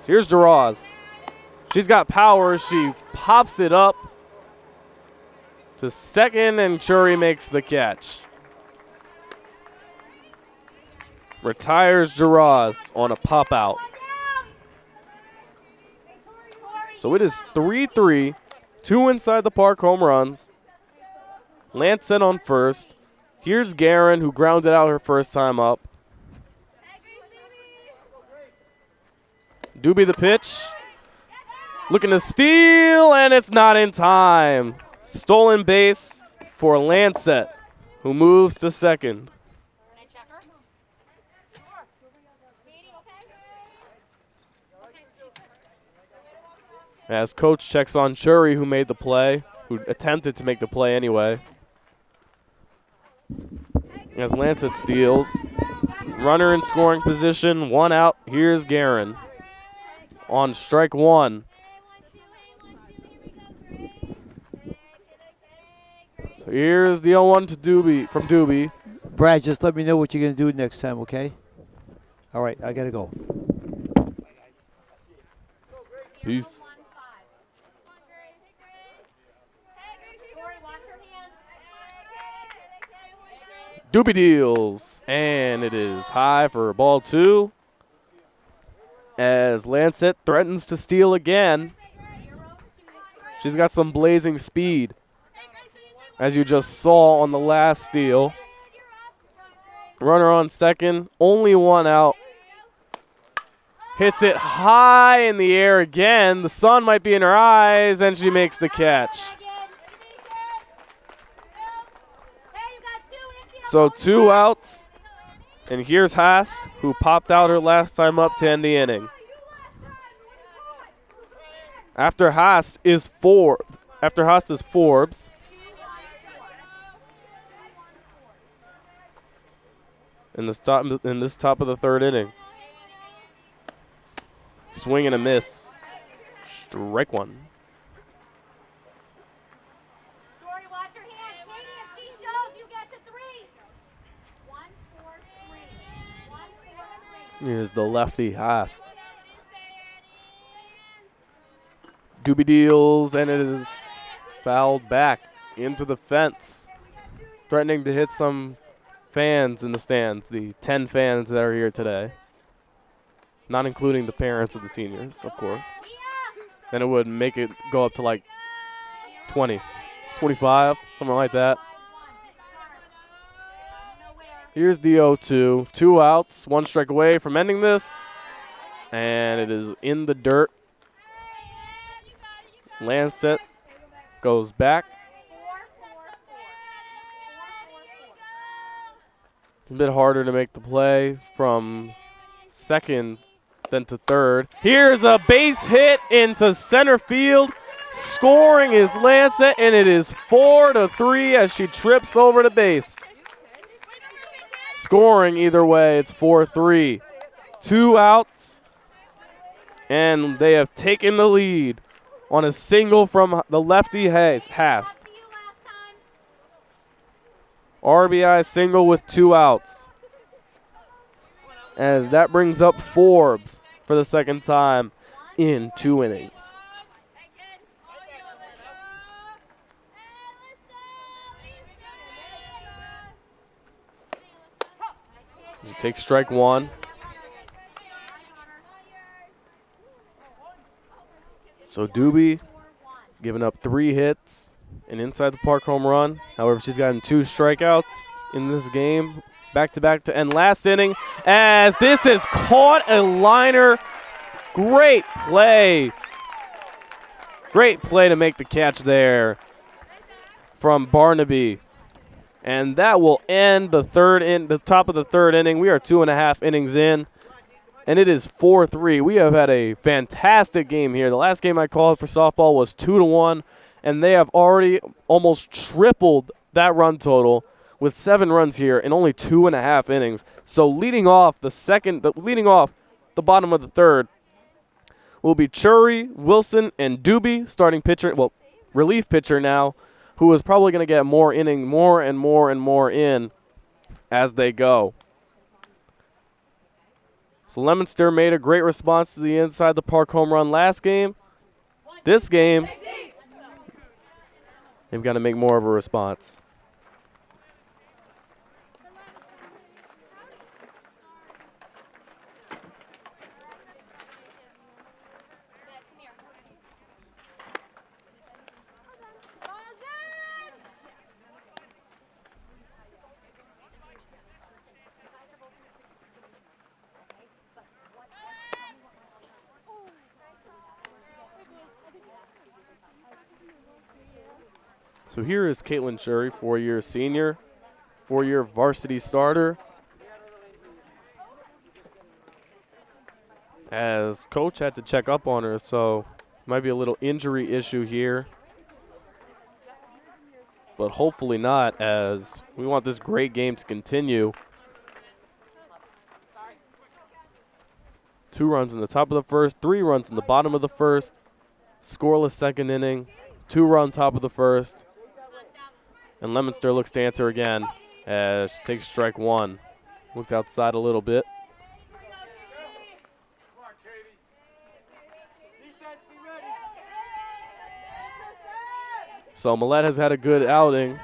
So here's Jaraz. She's got power. She pops it up to second, and Chury makes the catch. Retires Jaraz on a pop-out. So it is 3-3. Two inside the park home runs. Lancet on first. Here's Guerin, who grounded out her first time up. Doobie the pitch. Looking to steal, and it's not in time. Stolen base for Lancet, who moves to second. As coach checks on Chury, who made the play, who attempted to make the play anyway. As Lancet steals. Runner in scoring position, one out. Here's Guerin on strike one. So here's the 0-1 to Doobie, from Doobie. Brad, just let me know what you're going to do next time, okay? All right, I got to go. Peace. Doobie deals, and it is high for ball two as Lancet threatens to steal again. She's got some blazing speed, as you just saw on the last steal. Runner on second, only one out. Hits it high in the air again. The sun might be in her eyes, and she makes the catch. So 2 outs, and here's Haast, who popped out her last time up to end the inning. After Haast is Forbes. in this top of the third inning. Swing and a miss. Strike one. Here's the lefty Haast. Doobie deals, and it is fouled back into the fence, threatening to hit some fans in the stands, the 10 fans that are here today, not including the parents of the seniors, of course. Then it would make it go up to like 20, 25, something like that. Here's the 0-2. 2 outs, 1 strike away from ending this. And it is in the dirt. Lancet goes back. A bit harder to make the play from second than to third. Here's a base hit into center field. Scoring is Lancet, and it is 4-3 as she trips over the base. Scoring either way, it's 4-3. 2 outs, and they have taken the lead on a single from the lefty Haast. RBI single with 2 outs. As that brings up Forbes for the second time in 2 innings. You take strike one. So Doobie has given up 3 hits, an inside the park home run. However, she's gotten 2 strikeouts in this game, back-to-back to end last inning, as this is caught a liner. Great play. Great play to make the catch there from Barnaby. And that will end the top of the third inning. We are 2.5 innings in, and it is 4-3. We have had a fantastic game here. The last game I called for softball was 2-1, and they have already almost tripled that run total with 7 runs here in only 2.5 innings. So leading off the bottom of the third will be Chury, Wilson, and Doobie, starting pitcher, well, relief pitcher now, who is probably going to get more and more in as they go. So Leominster made a great response to the inside the park home run last game. This game, they've got to make more of a response. So here is Caitlin Chury, 4-year senior, 4-year varsity starter. As coach had to check up on her, so might be a little injury issue here. But hopefully not, as we want this great game to continue. 2 runs in the top of the first, 3 runs in the bottom of the first. Scoreless second inning, 2-run top of the first. And Leominster looks to answer again as she takes strike 1. Looked outside a little bit. So Millette has had a good outing,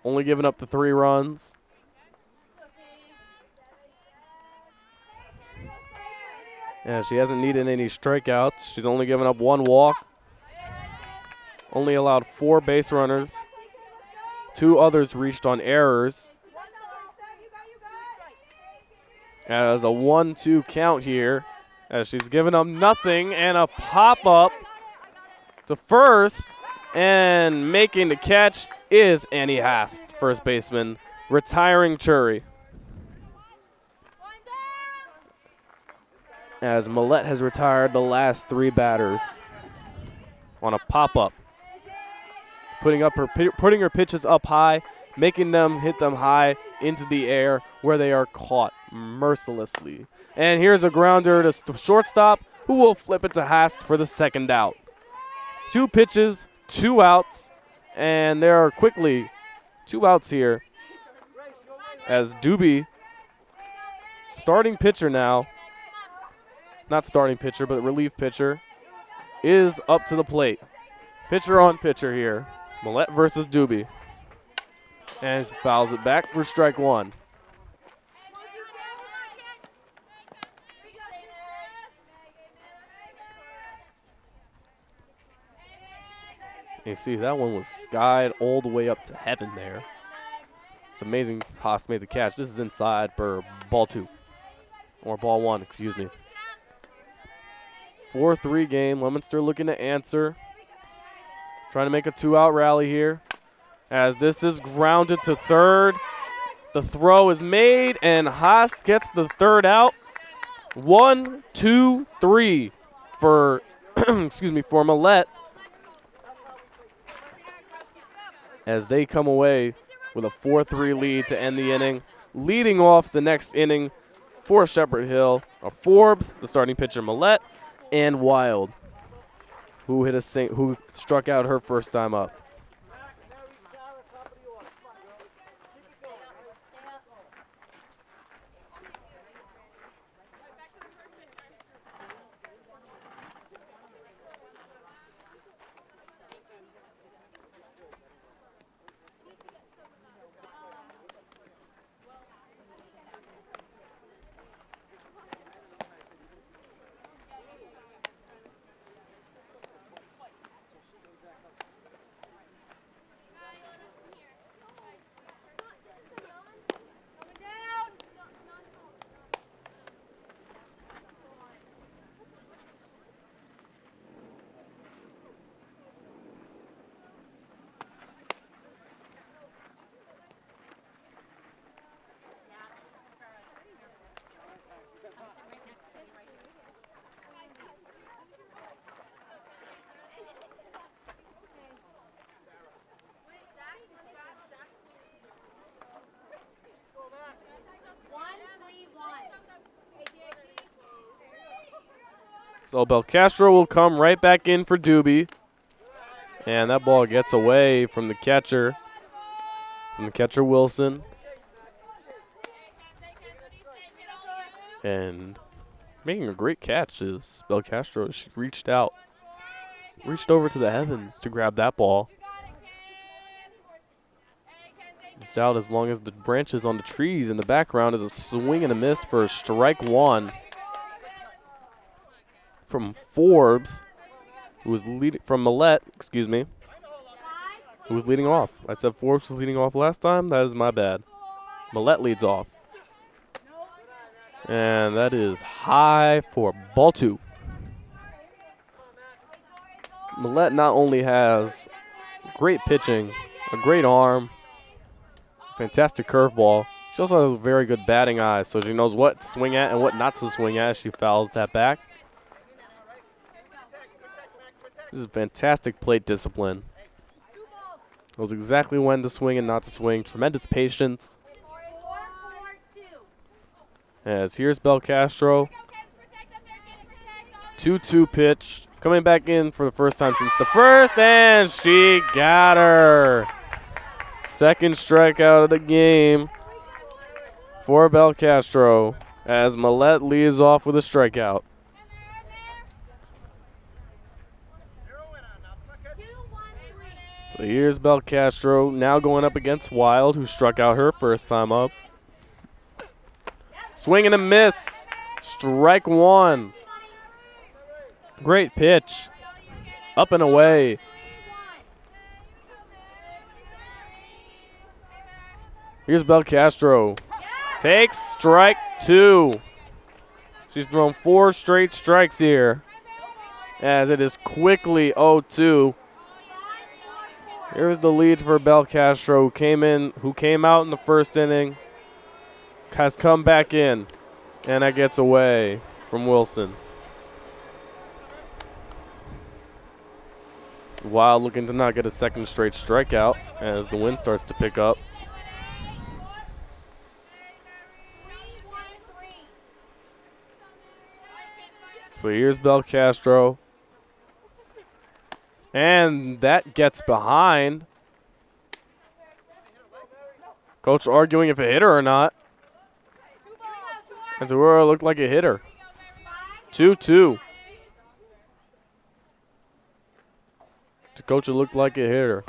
only giving up the 3 runs. Yeah, she hasn't needed any strikeouts. She's only given up 1 walk. Only allowed 4 base runners. 2 others reached on errors. As a 1-2 count here, as she's given up nothing, and a pop-up to first, and making the catch is Annie Haast, first baseman, retiring Chury. As Millette has retired the last 3 batters on a pop-up. Putting her pitches up high, making them hit them high into the air where they are caught mercilessly. And here's a grounder to shortstop, who will flip it to Haas for the second out. 2 pitches, 2 outs, and there are quickly 2 outs here as Doobie, starting pitcher now, not starting pitcher, but relief pitcher, is up to the plate. Pitcher on pitcher here. Millette versus Doobie. And fouls it back for strike 1. You see, that one was skied all the way up to heaven there. It's amazing Haas made the catch. This is inside for ball 2. Or ball 1, excuse me. 4-3 game. Leominster looking to answer. Trying to make a 2-out rally here. As this is grounded to third. The throw is made, and Haas gets the 3rd out. 1, 2, 3 for, excuse me, for Millette. As they come away with a 4-3 lead to end the inning. Leading off the next inning for Shepherd Hill are Forbes, the starting pitcher Millette, and Wild, who struck out her first time up. So Belcastro will come right back in for Doobie. And that ball gets away from the catcher. Wilson. And making a great catch is Belcastro. She reached over to the heavens to grab that ball. Reached out as long as the branches on the trees in the background is a swing and a miss for strike 1. From Forbes, who was leading from Millette, excuse me, who was leading off. I said Forbes was leading off last time. That is my bad. Millette leads off. And that is high for ball 2. Millette not only has great pitching, a great arm, fantastic curveball, she also has a very good batting eye, so she knows what to swing at and what not to swing at. She fouls that back. This is fantastic plate discipline. Knows exactly when to swing and not to swing. Tremendous patience. As here's Belcastro. 2-2 pitch. Coming back in for the first time since the first, and she got her. Second strikeout of the game for Belcastro as Millette leads off with a strikeout. So here's Belcastro now going up against Wild, who struck out her first time up. Swing and a miss. Strike 1. Great pitch. Up and away. Here's Belcastro. Takes strike 2. She's thrown 4 straight strikes here, as it is quickly 0-2. Here's the lead for Belcastro, who came out in the first inning, has come back in, and that gets away from Wilson. Wild looking to not get a second straight strikeout as the wind starts to pick up. So here's Belcastro. And that gets behind. Coach arguing if it hit her or not. And to her, it looked like it hit her. 2-2. To coach, it looked like it hit her.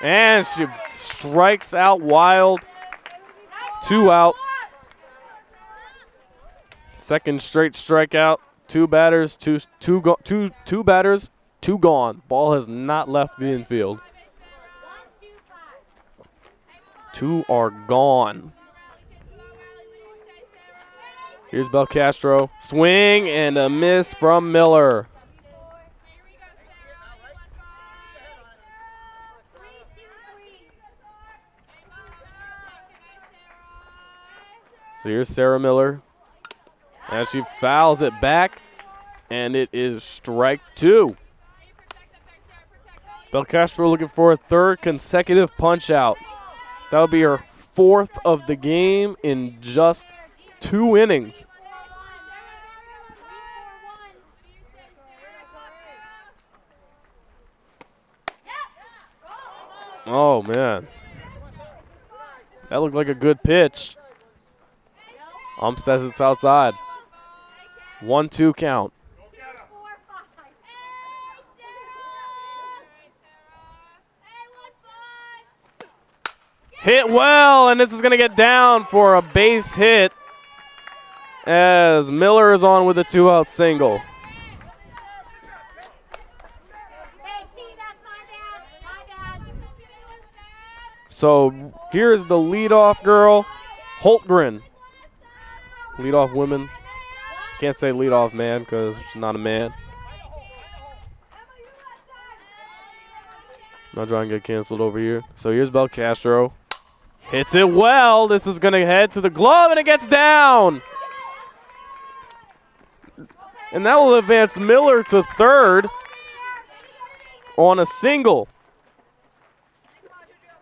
And she strikes out Wild. 2 out. Second straight strikeout. Two batters, two gone. Ball has not left the infield. 2 are gone. Here's Belcastro. Swing and a miss from Miller. So here's Sarah Miller. As she fouls it back, and it is strike 2. Belcastro looking for a 3rd consecutive punch out. That would be her 4th of the game in just 2 innings. Oh, man. That looked like a good pitch. Ump says it's outside. 1-2 count. Hit well, and this is going to get down for a base hit as Miller is on with a 2-out single. So here's the leadoff girl, Holtgren. Leadoff women. Can't say leadoff man because she's not a man. Not trying to get canceled over here. So here's Belcastro. Hits it well. This is going to head to the glove, and it gets down. And that will advance Miller to 3rd on a single.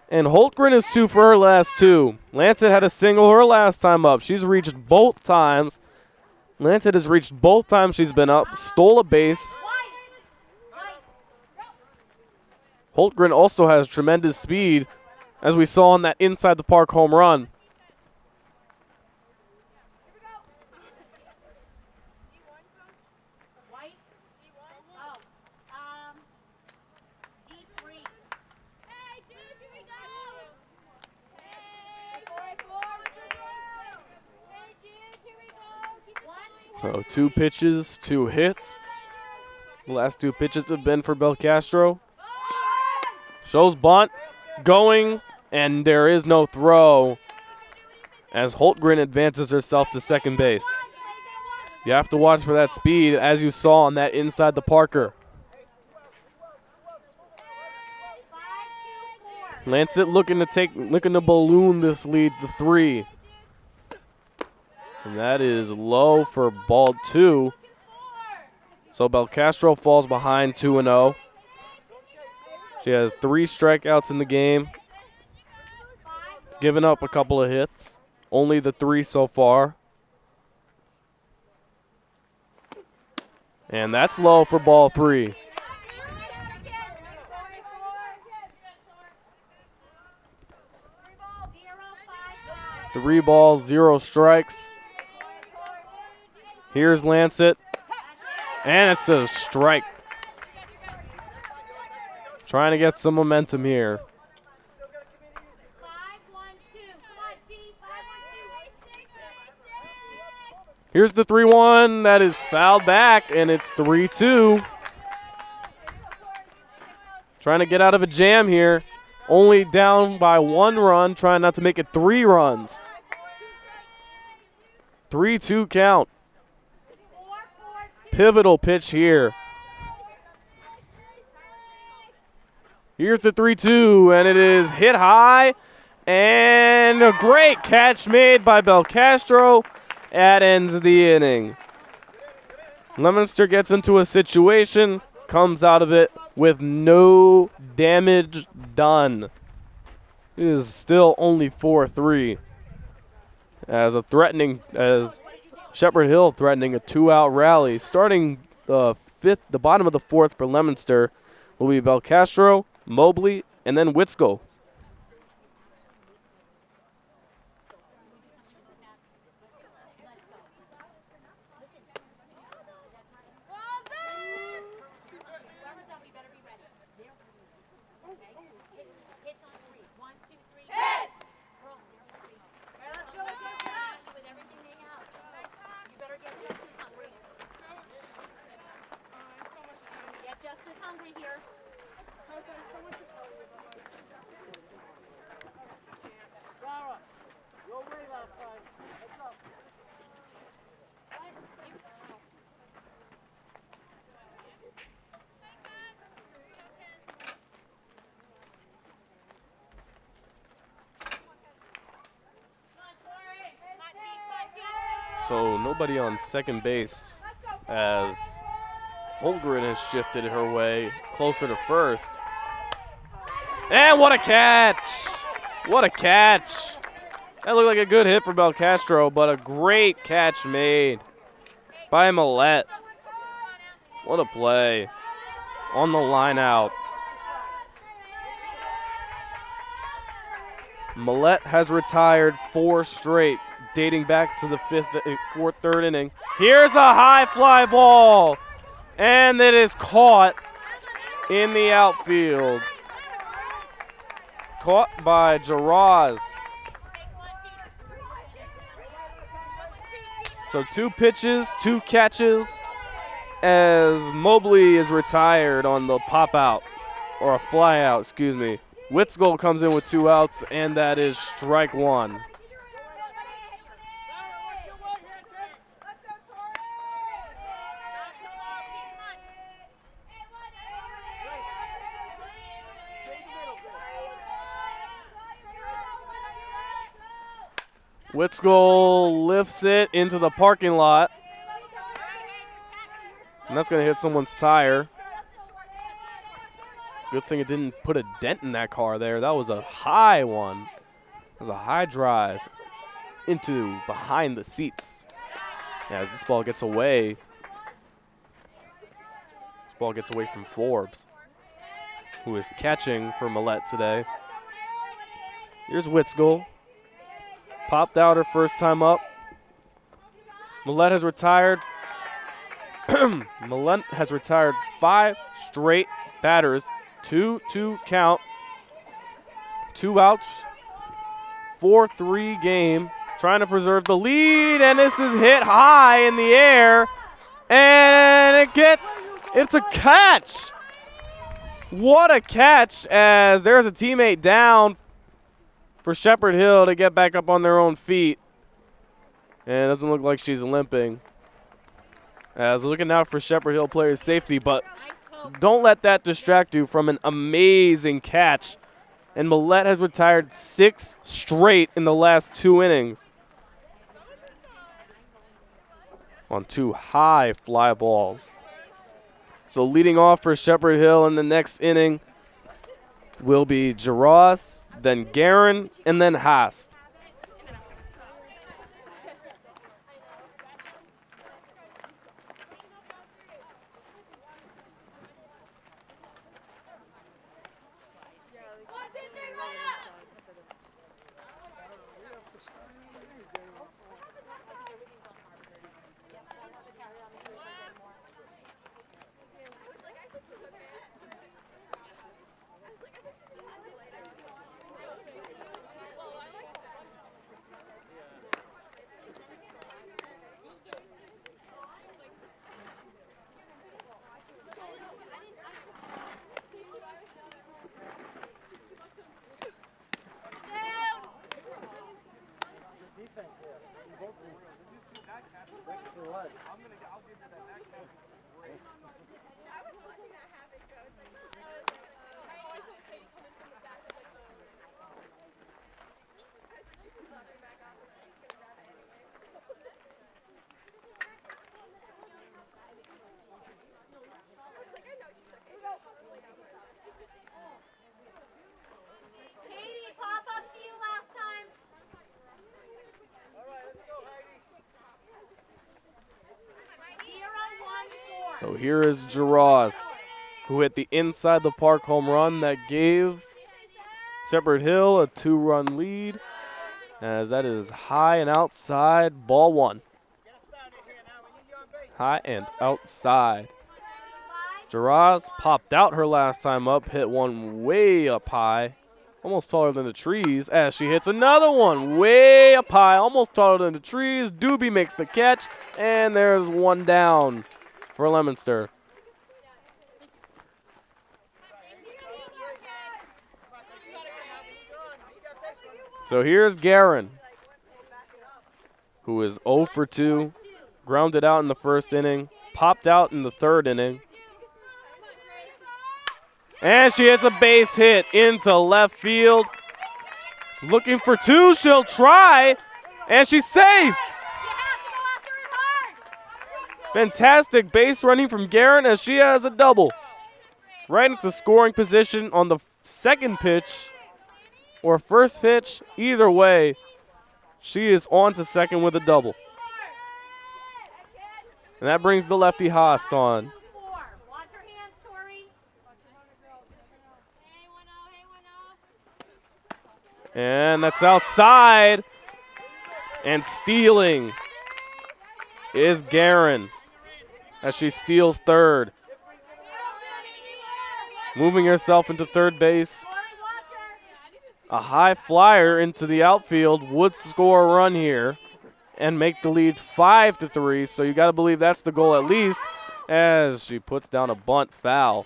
And Holtgren is 2 for her last 2. Lancet had a single her last time up. She's reached both times. Lancet has reached both times she's been up. Stole a base. Holtgren also has tremendous speed, as we saw on that inside the park home run. So 2 pitches, 2 hits. The last 2 pitches have been for Belcastro. Shows bunt, going, and there is no throw as Holtgren advances herself to second base. You have to watch for that speed, as you saw on that inside the Parker. Lancet looking to balloon this lead to 3. And that is low for ball 2. So Belcastro falls behind 2-0. She has 3 strikeouts in the game. Given up a couple of hits. Only the 3 so far. And that's low for ball 3. Three balls, 0 strikes. Here's Lancet. And it's a strike. Trying to get some momentum here. Here's the 3-1. That is fouled back, and it's 3-2. Trying to get out of a jam here. Only down by 1 run, trying not to make it 3 runs. 3-2 count. Pivotal pitch here. Here's the 3-2, and it is hit high. And a great catch made by Belcastro. That ends the inning. Leominster gets into a situation, comes out of it with no damage done. It is still only 4-3. As Shepherd Hill threatening a 2-out rally. Starting the bottom of the 4th for Leominster will be Belcastro, Mobley, and then Witskill. So nobody on second base as Holgren has shifted her way closer to first. And what a catch! What a catch! That looked like a good hit for Belcastro, but a great catch made by Millette. What a play on the line out. Millette has retired 4 straight, dating back to the 3rd inning. Here's a high fly ball, and it is caught in the outfield. Caught by Jaraz. So 2 pitches, 2 catches, as Mobley is retired on the pop out, or a fly out, excuse me. Witskill comes in with 2 outs, and that is strike 1. Witskill lifts it into the parking lot, and that's going to hit someone's tire. Good thing it didn't put a dent in that car there. That was a high one. It was a high drive into behind the seats. As this ball gets away, from Forbes, who is catching for Millette today. Here's Witskill. Popped out her first time up. Millette has retired. Millette has retired 5 straight batters. 2-2 count. 2 outs. 4-3 game. Trying to preserve the lead, and this is hit high in the air, and it's a catch. What a catch, as there's a teammate down for Shepherd Hill to get back up on their own feet. And it doesn't look like she's limping. As looking out for Shepherd Hill players' safety, but don't let that distract you from an amazing catch. And Millette has retired 6 straight in the last 2 innings on 2 high fly balls. So leading off for Shepherd Hill in the next inning will be Jaras, then Guerin, and then Haas. So here is Jaros, who hit the inside the park home run that gave Shepherd Hill a 2-run lead, as that is high and outside, ball one. High and outside. Jaraz popped out her last time up, hit one way up high, almost taller than the trees, as she hits another one way up high, almost taller than the trees. Doobie makes the catch, and there's one down for Leominster. So here's Guerin, who is 0 for 2, grounded out in the first inning, popped out in the third inning. And she hits a base hit into left field. Looking for two, she'll try, and she's safe. Fantastic base running from Guerin as she has a double. Right into scoring position on the second pitch or first pitch. Either way, she is on to second with a double. And that brings the lefty Haast on. And that's outside. And stealing is Guerin as she steals third. Moving herself into third base. A high flyer into the outfield would score a run here and make the lead 5-3. So you got to believe that's the goal at least, as she puts down a bunt foul.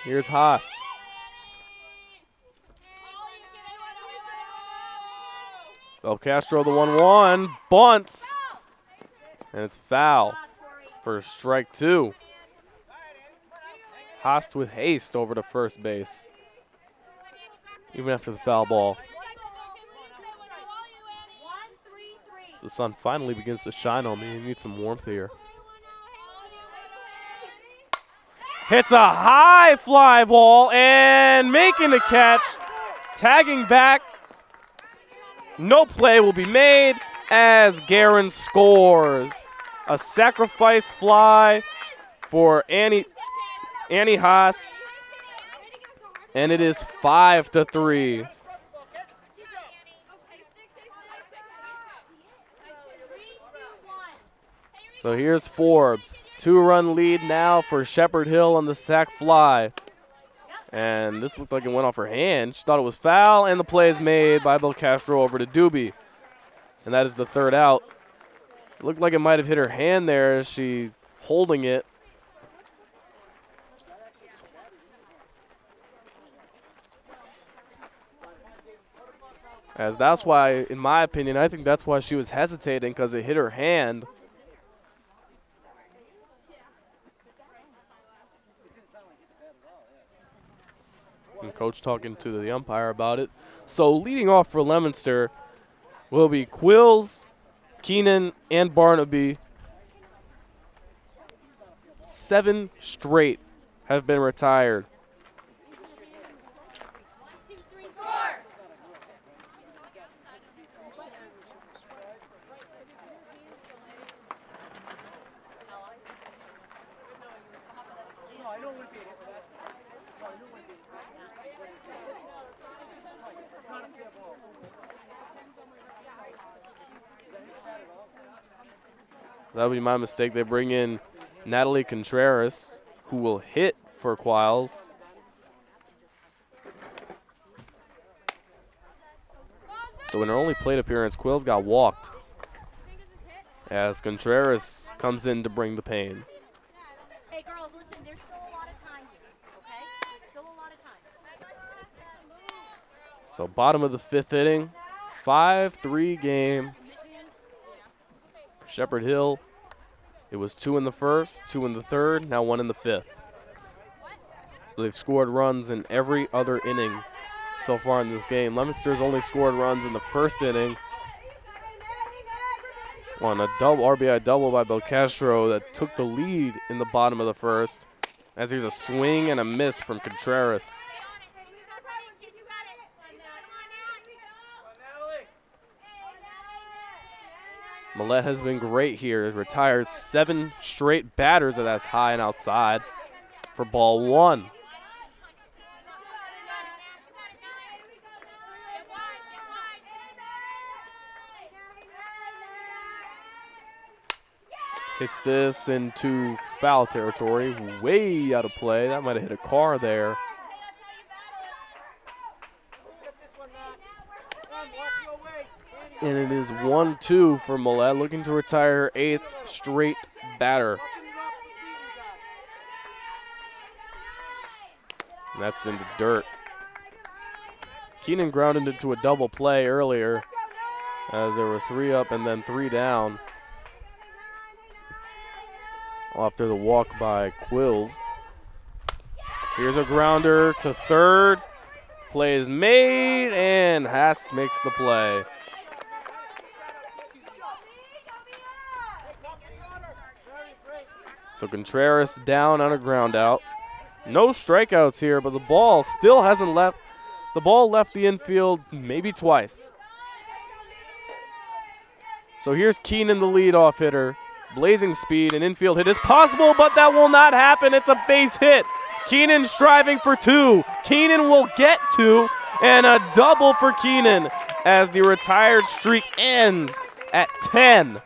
Here's Haast. Castro the 1-1, bunts, and it's foul for strike two. Haast with haste over to first base, even after the foul ball. As the sun finally begins to shine on me, I need some warmth here. Hits a high fly ball and making the catch, tagging back. No play will be made as Guerin scores. A sacrifice fly for Annie Haast, and it is 5-3. So here's Forbes. 2-run lead now for Shepherd Hill on the sac fly. And this looked like it went off her hand. She thought it was foul, and the play is made by Belcastro over to Doobie. And that is the third out. It looked like it might have hit her hand there as she holding it. As that's why, in my opinion, I think that's why she was hesitating, because it hit her hand. And coach talking to the umpire about it. So leading off for Leominster will be Quills, Keenan, and Barnaby. 7 straight have been retired. That would be my mistake. They bring in Natalie Contreras, who will hit for Quiles. So in her only plate appearance, Quills got walked as Contreras comes in to bring the pain. Hey girls, listen, there's still a lot of time here, okay? There's still a lot of time. So bottom of the 5th inning, 5-3 game. Shepherd Hill, it was 2 in the first, 2 in the third, now 1 in the 5th. So they've scored runs in every other inning so far in this game. Leominster's only scored runs in the first inning on a RBI double by Belcastro that took the lead in the bottom of the first. as here's a swing and a miss from Contreras. Millette has been great here. Has retired 7 straight batters that's high and outside for ball 1. Hits this into foul territory, way out of play. That might have hit a car there. And it is 1-2 for Millette, looking to retire her 8th straight batter. And that's into dirt. Keenan grounded into a double play earlier, as there were 3 up and then 3 down. After the walk by Quills. Here's a grounder to third. Play is made, and Hast makes the play. So Contreras down on a ground out. No strikeouts here, but the ball still hasn't left. The ball left the infield maybe twice. So here's Keenan, the leadoff hitter. Blazing speed, an infield hit is possible, but that will not happen. It's a base hit. Keenan striving for 2. Keenan will get 2, and a double for Keenan as the retired streak ends at 10.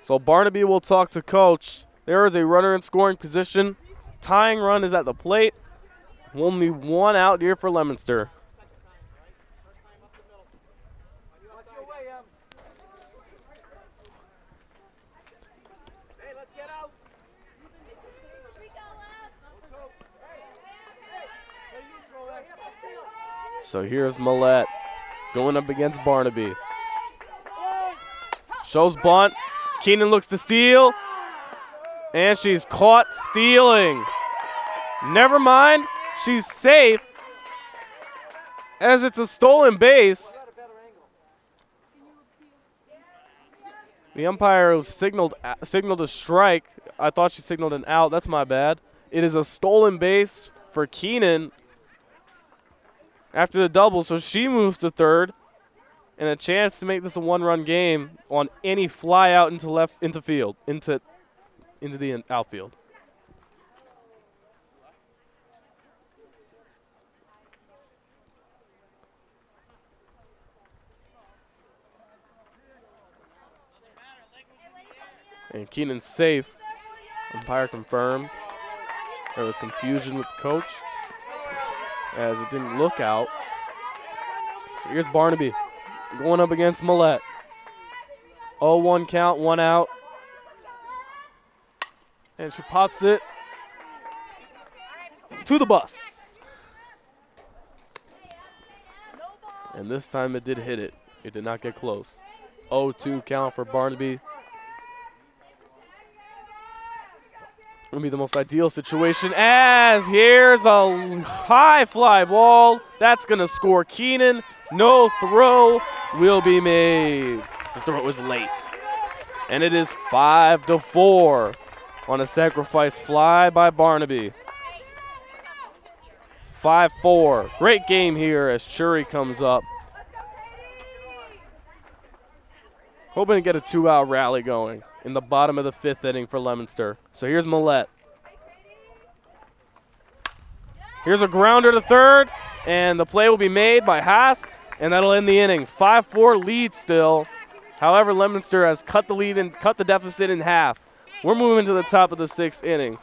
So Barnaby will talk to coach. There is a runner in scoring position. Tying run is at the plate. Only 1 out here for Leominster. So here's Millette going up against Barnaby. Shows bunt. Keenan looks to steal. And she's caught stealing. Never mind. She's safe as it's a stolen base. The umpire signaled a strike. I thought she signaled an out. That's my bad. It is a stolen base for Keenan after the double, so she moves to third, and a chance to make this a 1-run game on any fly out into the outfield. And Keenan's safe. Umpire confirms. There was confusion with the coach as it didn't look out. So here's Barnaby going up against Millette. 0-1 count, 1 out. And she pops it to the bus. And this time it did hit it. It did not get close. 0-2 count for Barnaby. Will be the most ideal situation as here's a high fly ball. That's going to score Keenan. No throw will be made. The throw was late. And it is 5-4 on a sacrifice fly by Barnaby. It's 5-4. Great game here as Chury comes up. Hoping to get a 2-out rally going in the bottom of the 5th inning for Leominster. So here's Millette. Here's a grounder to third, and the play will be made by Hast, and that'll end the inning. 5-4 lead still. However, Leominster has cut the lead and cut the deficit in half. We're moving to the top of the 6th inning,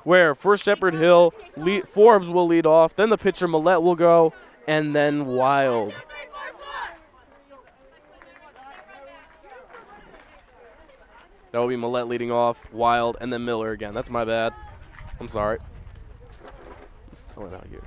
where first Shepherd Hill, Forbes will lead off, then the pitcher Millette will go, and then Wild. That will be Millette leading off, Wild, and then Miller again. That's my bad. I'm sorry. I'm selling out here.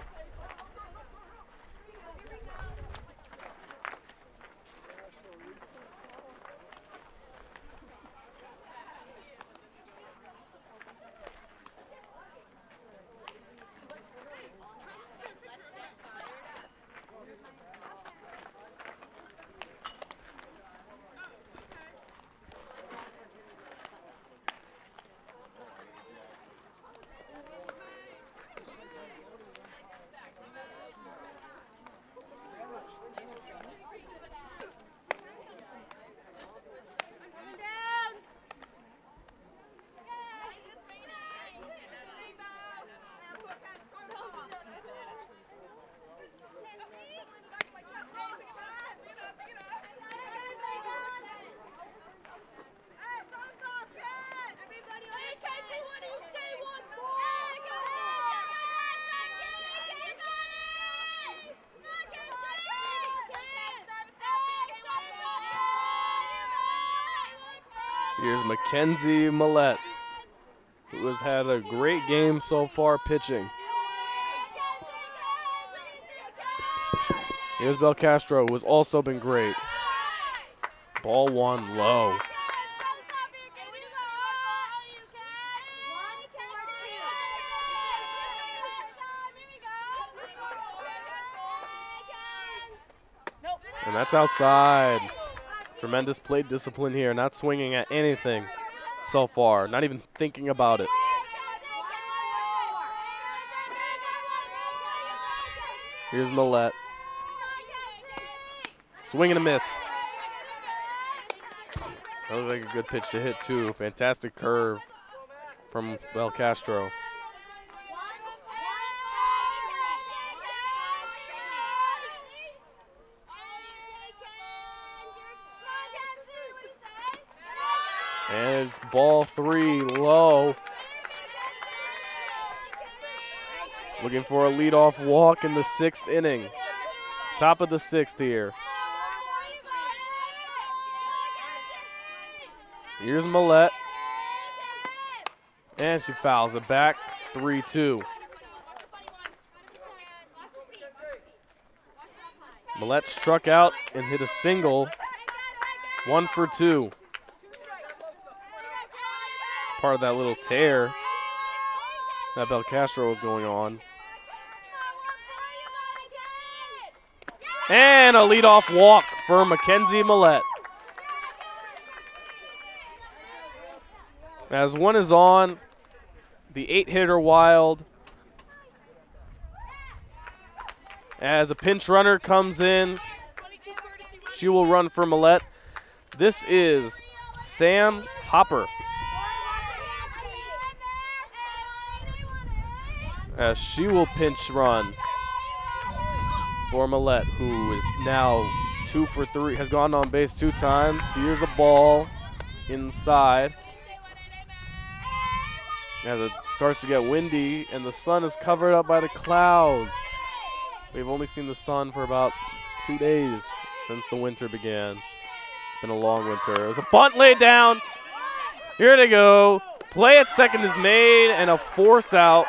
Here's Mackenzie Millette, who has had a great game so far pitching. Here's Belcastro, who has also been great. Ball one low. And that's outside. Tremendous plate discipline here, not swinging at anything so far, not even thinking about it. Here's Millette. Swing and a miss. That looks like a good pitch to hit too. Fantastic curve from Belcastro. And it's ball three, low. Looking for a leadoff walk in the 6th inning. Top of the 6th here. Here's Millette. And she fouls it back, 3-2. Millette struck out and hit a single, 1 for 2. Part of that little tear that Belcastro was going on. And a leadoff walk for Mackenzie Millette. As one is on, the 8-hitter Wild. As a pinch runner comes in, she will run for Millette. This is Sam Hopper. As she will pinch run for Millette, who is now 2 for 3, has gone on base 2 times. Here's a ball inside. As it starts to get windy and the sun is covered up by the clouds. We've only seen the sun for about 2 days since the winter began. It's been a long winter. There's a bunt laid down. Here they go. Play at second is made and a force out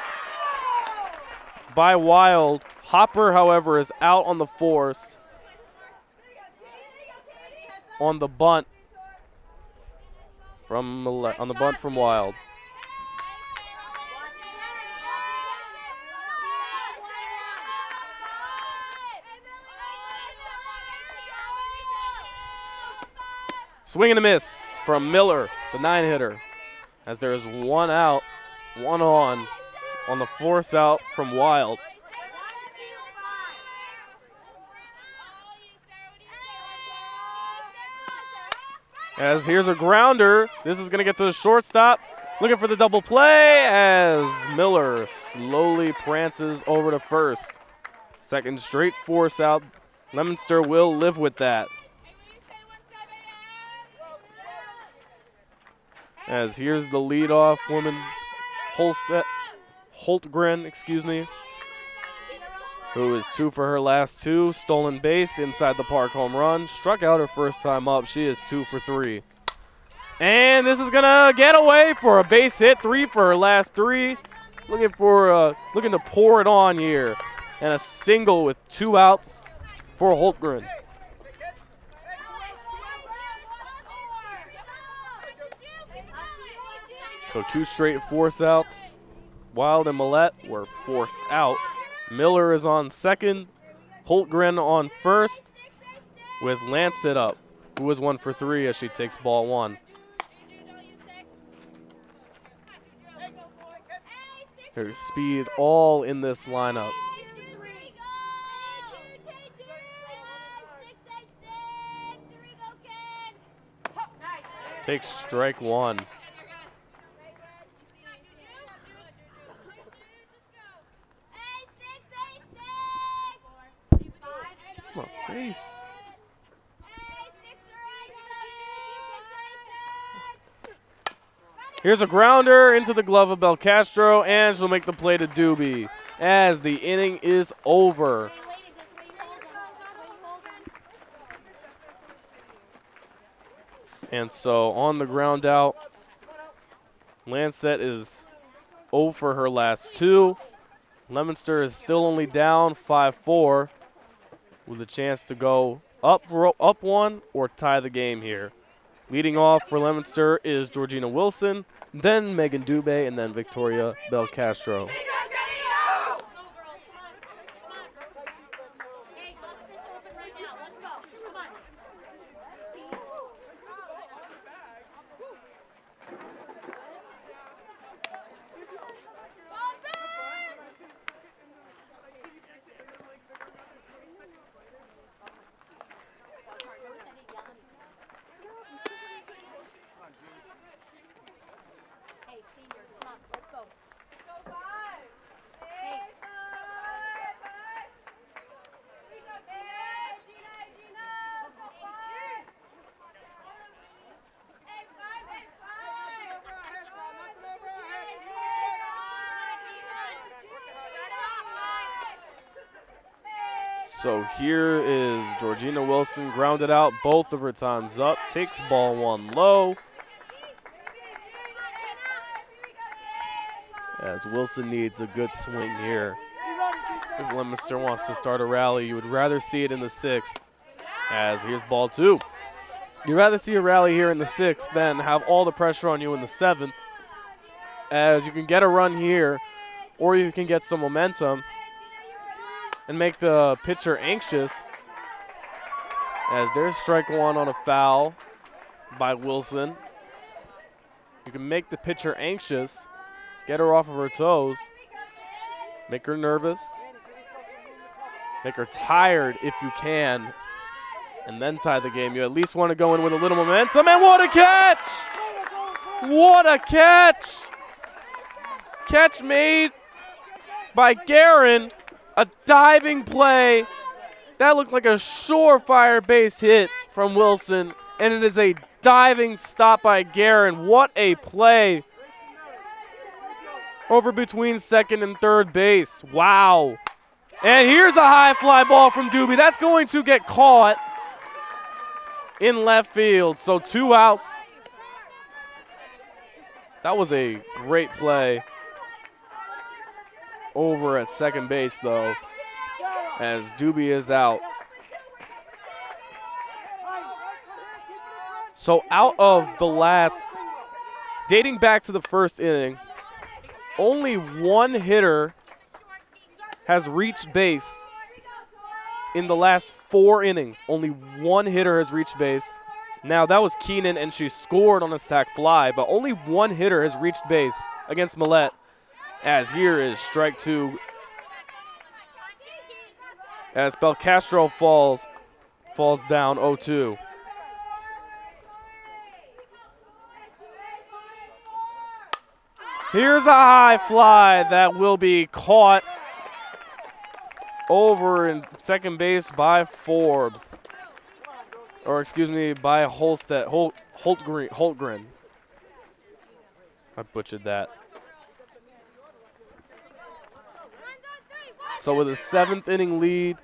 by Wild. Hopper, however, is out on the force on the bunt from Wild. Swing and a miss from Miller, the 9-hitter, as there is 1 out, 1 on the force out from Wild. As here's a grounder. This is going to get to the shortstop. Looking for the double play as Miller slowly prances over to first. Second straight force out. Leominster will live with that. As here's the leadoff woman, Holtgren, who is 2 for her last 2. Stolen base inside the park home run. Struck out her first time up. She is 2 for 3. And this is gonna get away for a base hit. 3 for her last 3. Looking to pour it on here. And a single with 2 outs for Holtgren. So 2 straight force outs. Wild and Millette were forced out. Miller is on second. Holtgren on first with Lancet up, who was 1 for 3 as she takes ball 1. Her speed all in this lineup. Takes strike 1. Face. Here's a grounder into the glove of Belcastro, and she'll make the play to Doobie as the inning is over. And so on the ground out, Lancet is 0 for her last 2. Leominster is still only down 5-4 with a chance to go up 1 or tie the game here. Leading off for Leominster is Georgina Wilson, then Megan Dubé, and then Victoria Belcastro. Hey, bust this open right now. Let's go. Come on. Hey, seniors, come on. Let's go. Hey. So here is Georgina Wilson, grounded out, both of her times up, takes ball 1 low. As Wilson needs a good swing here. If Leominster wants to start a rally, you would rather see it in the 6th. As here's ball 2. You'd rather see a rally here in the 6th than have all the pressure on you in the 7th. As you can get a run here, or you can get some momentum and make the pitcher anxious. As there's strike 1 on a foul by Wilson. You can make the pitcher anxious, get her off of her toes, make her nervous, make her tired if you can, and then tie the game. You at least want to go in with a little momentum, and what a catch! What a catch! Catch made by Guerin. A diving play. That looked like a surefire base hit from Wilson, and it is a diving stop by Guerin. What a play. Over between second and third base. Wow. And here's a high fly ball from Doobie. That's going to get caught in left field. So 2 outs. That was a great play. Over at second base, though, as Doobie is out. So out of the last, dating back to the first inning, only 1 hitter has reached base in the last 4 innings. Only 1 hitter has reached base. Now, that was Keenan, and she scored on a sac fly, but only 1 hitter has reached base against Millette. As here is strike 2. As Belcastro falls down 0-2. Here's a high fly that will be caught over in second base by Forbes. Or excuse me, by Holtgren. I butchered that. So with a 7th inning lead,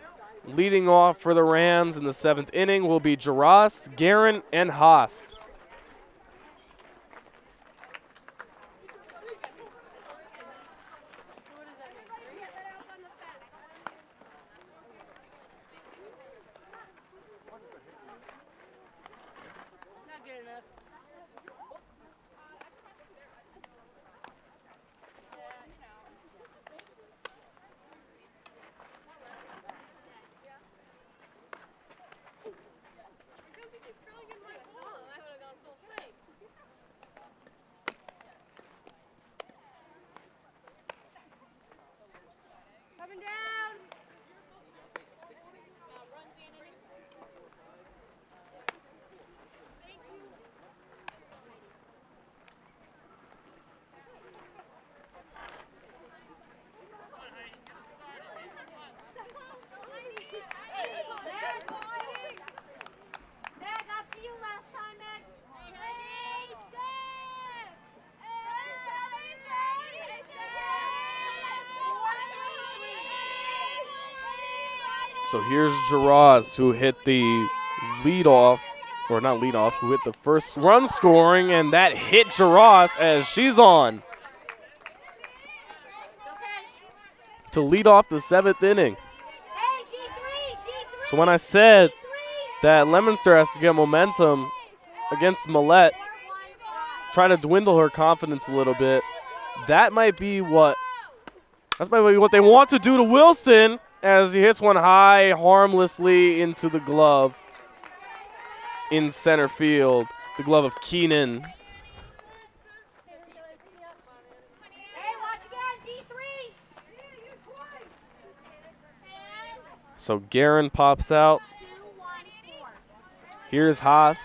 leading off for the Rams in the 7th inning will be Jaras, Guerin, and Haast. So here's Jaraz, who hit the leadoff or not leadoff, who hit the first run scoring, and that hit Jaros as she's on to lead off the 7th inning. So when I said that Leominster has to get momentum against Millette, trying to dwindle her confidence a little bit, that might be what they want to do to Wilson as he hits one high harmlessly into the glove in center field, the glove of Keenan. So Guerin pops out. Here's Haas.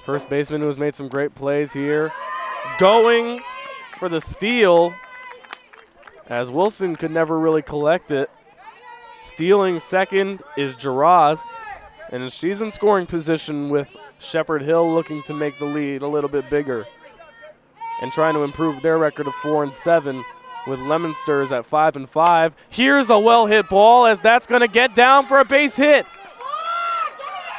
First baseman who has made some great plays here. Going for the steal as Wilson could never really collect it. Stealing second is Jaraz, and she's in scoring position with Shepherd Hill looking to make the lead a little bit bigger and trying to improve their record of 4-7 with Leominster's at 5-5. Here's a well-hit ball as that's going to get down for a base hit.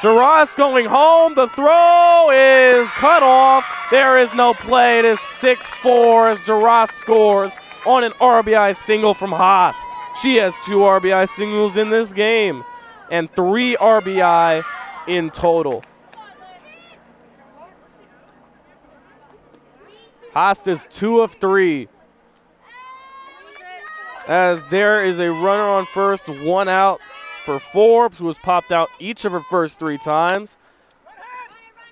Jaraz going home. The throw is cut off. There is no play. It is 6-4 as Jaraz scores on an RBI single from Haast. She has 2 RBI singles in this game and 3 RBI in total. Haast is 2 of 3. As there is a runner on first, 1 out for Forbes, who has popped out each of her first 3 times.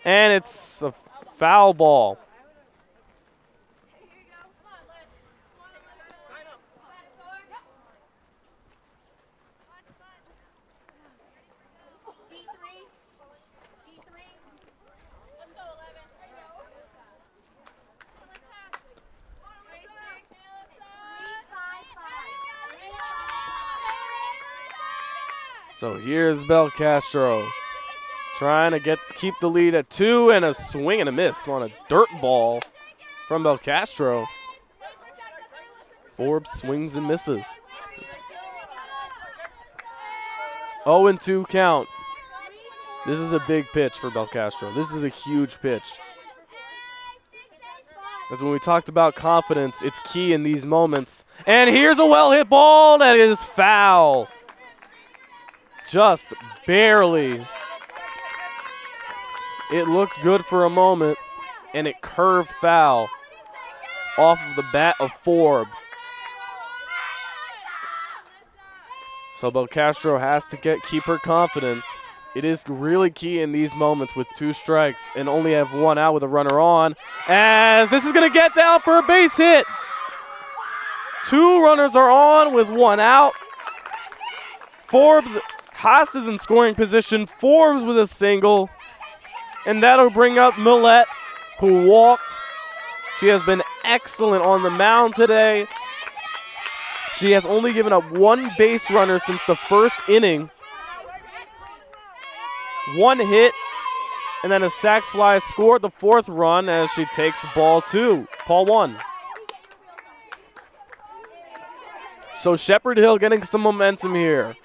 And it's a foul ball. So here's Belcastro trying to keep the lead at 2, and a swing and a miss on a dirt ball from Belcastro. Forbes swings and misses. 0-2 count. This is a big pitch for Belcastro. This is a huge pitch. As when we talked about confidence, it's key in these moments. And here's a well-hit ball that is foul. Just barely. It looked good for a moment, and it curved foul off of the bat of Forbes. So Belcastro has to keep her confidence. It is really key in these moments with 2 strikes and only have 1 out with a runner on, as this is going to get down for a base hit. 2 runners are on with 1 out. Haas is in scoring position. Forbes with a single. And that'll bring up Millette, who walked. She has been excellent on the mound today. She has only given up 1 base runner since the first inning. 1 hit, and then a sac fly scored the 4th run as she takes ball 1. So Shepherd Hill getting some momentum here.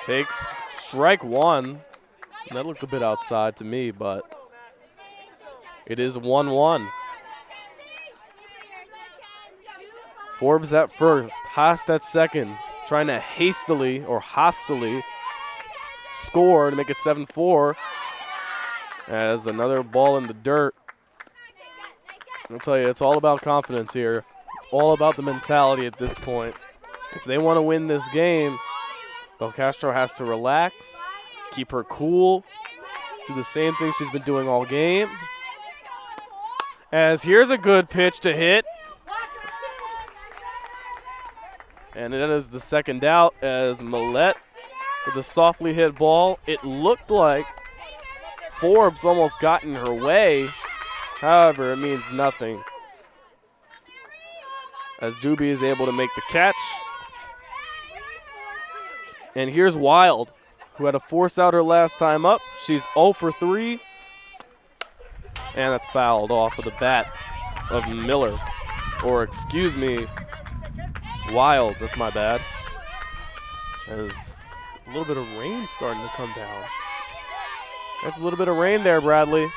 Takes strike 1. That looked a bit outside to me, but it is 1-1. Forbes at first, Haast at second, trying to hastily score to make it 7-4. As another ball in the dirt. I'll tell you, it's all about confidence here. It's all about the mentality at this point. If they want to win this game, Belcastro has to relax, keep her cool, do the same thing she's been doing all game. As here's a good pitch to hit. And it is the second out as Millette with a softly hit ball. It looked like Forbes almost got in her way. However, it means nothing, as Doobie is able to make the catch. And here's Wild, who had to force out her last time up. She's 0 for 3. And that's fouled off of the bat of Miller. Or excuse me, Wild. That's my bad. There's a little bit of rain starting to come down. There's a little bit of rain there, Bradley.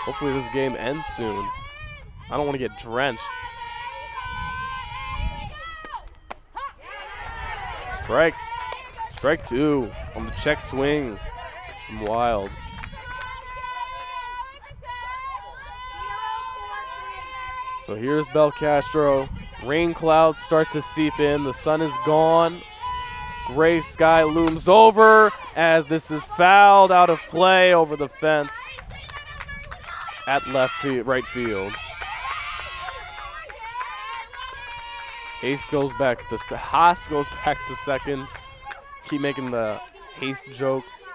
Hopefully this game ends soon. I don't want to get drenched. Strike. Strike 2 on the check swing from Wild. So here's Belcastro. Rain clouds start to seep in. The sun is gone. Gray sky looms over as this is fouled out of play over the fence at right field. Haas goes back to second. Keep making the Haas jokes.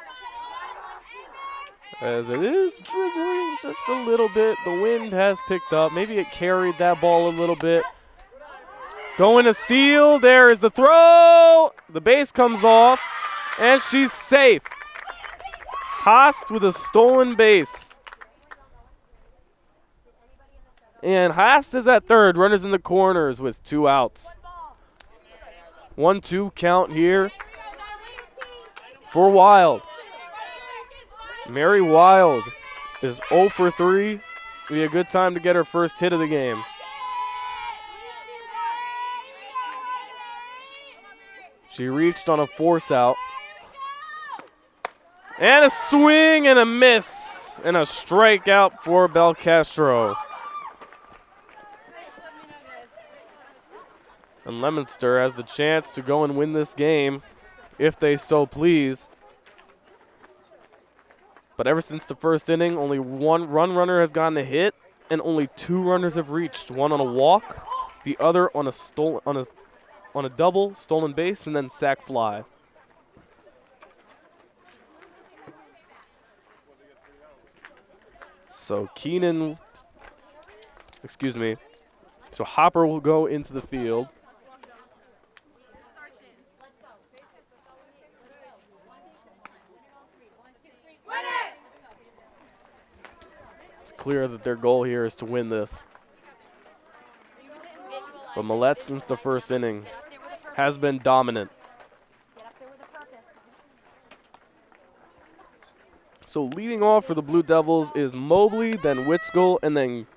As it is drizzling just a little bit. The wind has picked up. Maybe it carried that ball a little bit. Going to steal. There is the throw. The base comes off, and she's safe. Haas with a stolen base. And Haas is at third. Runners in the corners with 2 outs. 1-2 count here for Wild. Mary Wild is 0 for 3. It'll be a good time to get her first hit of the game. She reached on a force out. And a swing and a miss. And a strikeout for Belcastro. And Leominster has the chance to go and win this game if they so please. But ever since the first inning, only 1 runner has gotten a hit, and only 2 runners have reached. One on a walk, the other on a double, stolen base, and then sac fly. So So Hopper will go into the field. Clear that their goal here is to win this. But Millette, since the first inning, has been dominant. So leading off for the Blue Devils is Mobley, then Witskill, and then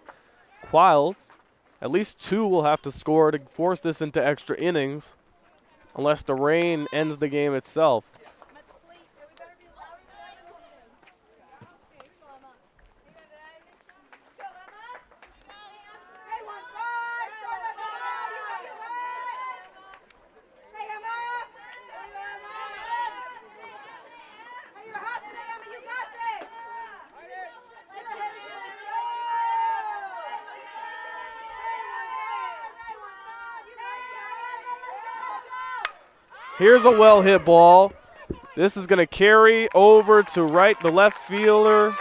Quiles. At least 2 will have to score to force this into extra innings, unless the rain ends the game itself. Here's a well-hit ball. This is going to carry over to the left fielder.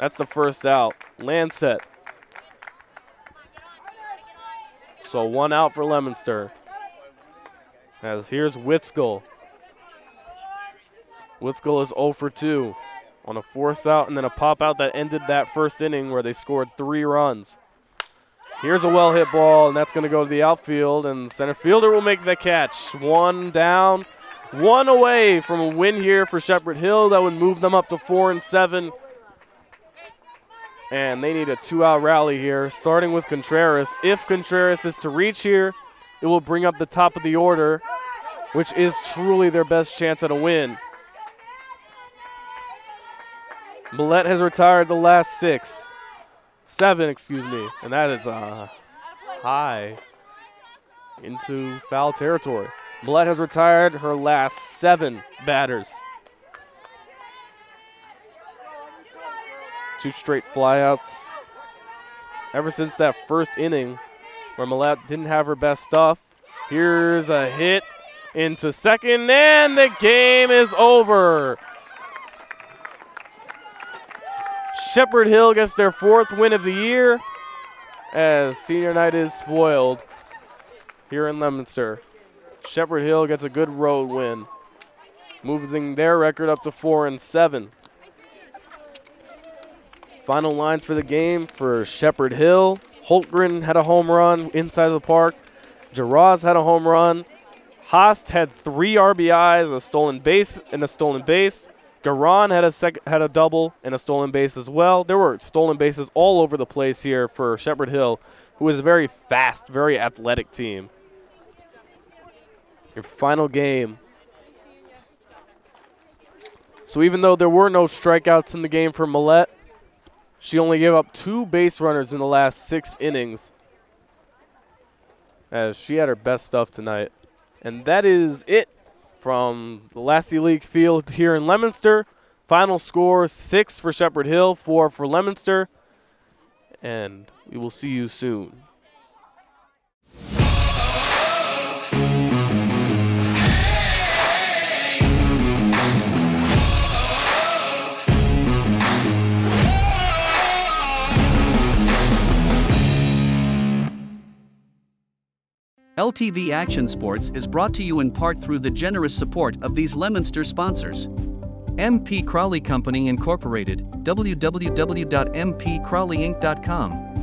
That's the first out. Lancet. So 1 out for Leominster. As here's Witskill. Witskill is 0 for 2 on a force out and then a pop out that ended that first inning where they scored 3 runs. Here's a well-hit ball, and that's going to go to the outfield, and center fielder will make the catch. 1 down, 1 away from a win here for Shepherd Hill. That would move them up to 4-7. And they need a 2-out rally here, starting with Contreras. If Contreras is to reach here, it will bring up the top of the order, which is truly their best chance at a win. Millette has retired the last 7, and that is high into foul territory. Millette has retired her last 7 batters. 2 straight flyouts. Ever since that first inning where Millette didn't have her best stuff. Here's a hit into second, and the game is over. Shepherd Hill gets their 4th win of the year as senior night is spoiled here in Leominster. Shepherd Hill gets a good road win, moving their record up to 4-7. Final lines for the game for Shepherd Hill. Holtgren had a home run inside of the park. Jaraz had a home run. Haast had 3 RBIs, a stolen base, and a stolen base. Garan had a double and a stolen base as well. There were stolen bases all over the place here for Shepherd Hill, who is a very fast, very athletic team. Your final game. So even though there were no strikeouts in the game for Millette, she only gave up 2 base runners in the last 6 innings, as she had her best stuff tonight. And that is it from the Lassie League field here in Leominster. Final score, 6 for Shepherd Hill, 4 for Leominster. And we will see you soon. LTV Action Sports is brought to you in part through the generous support of these Leominster sponsors. MP Crowley Company Incorporated, www.mpcrowleyinc.com.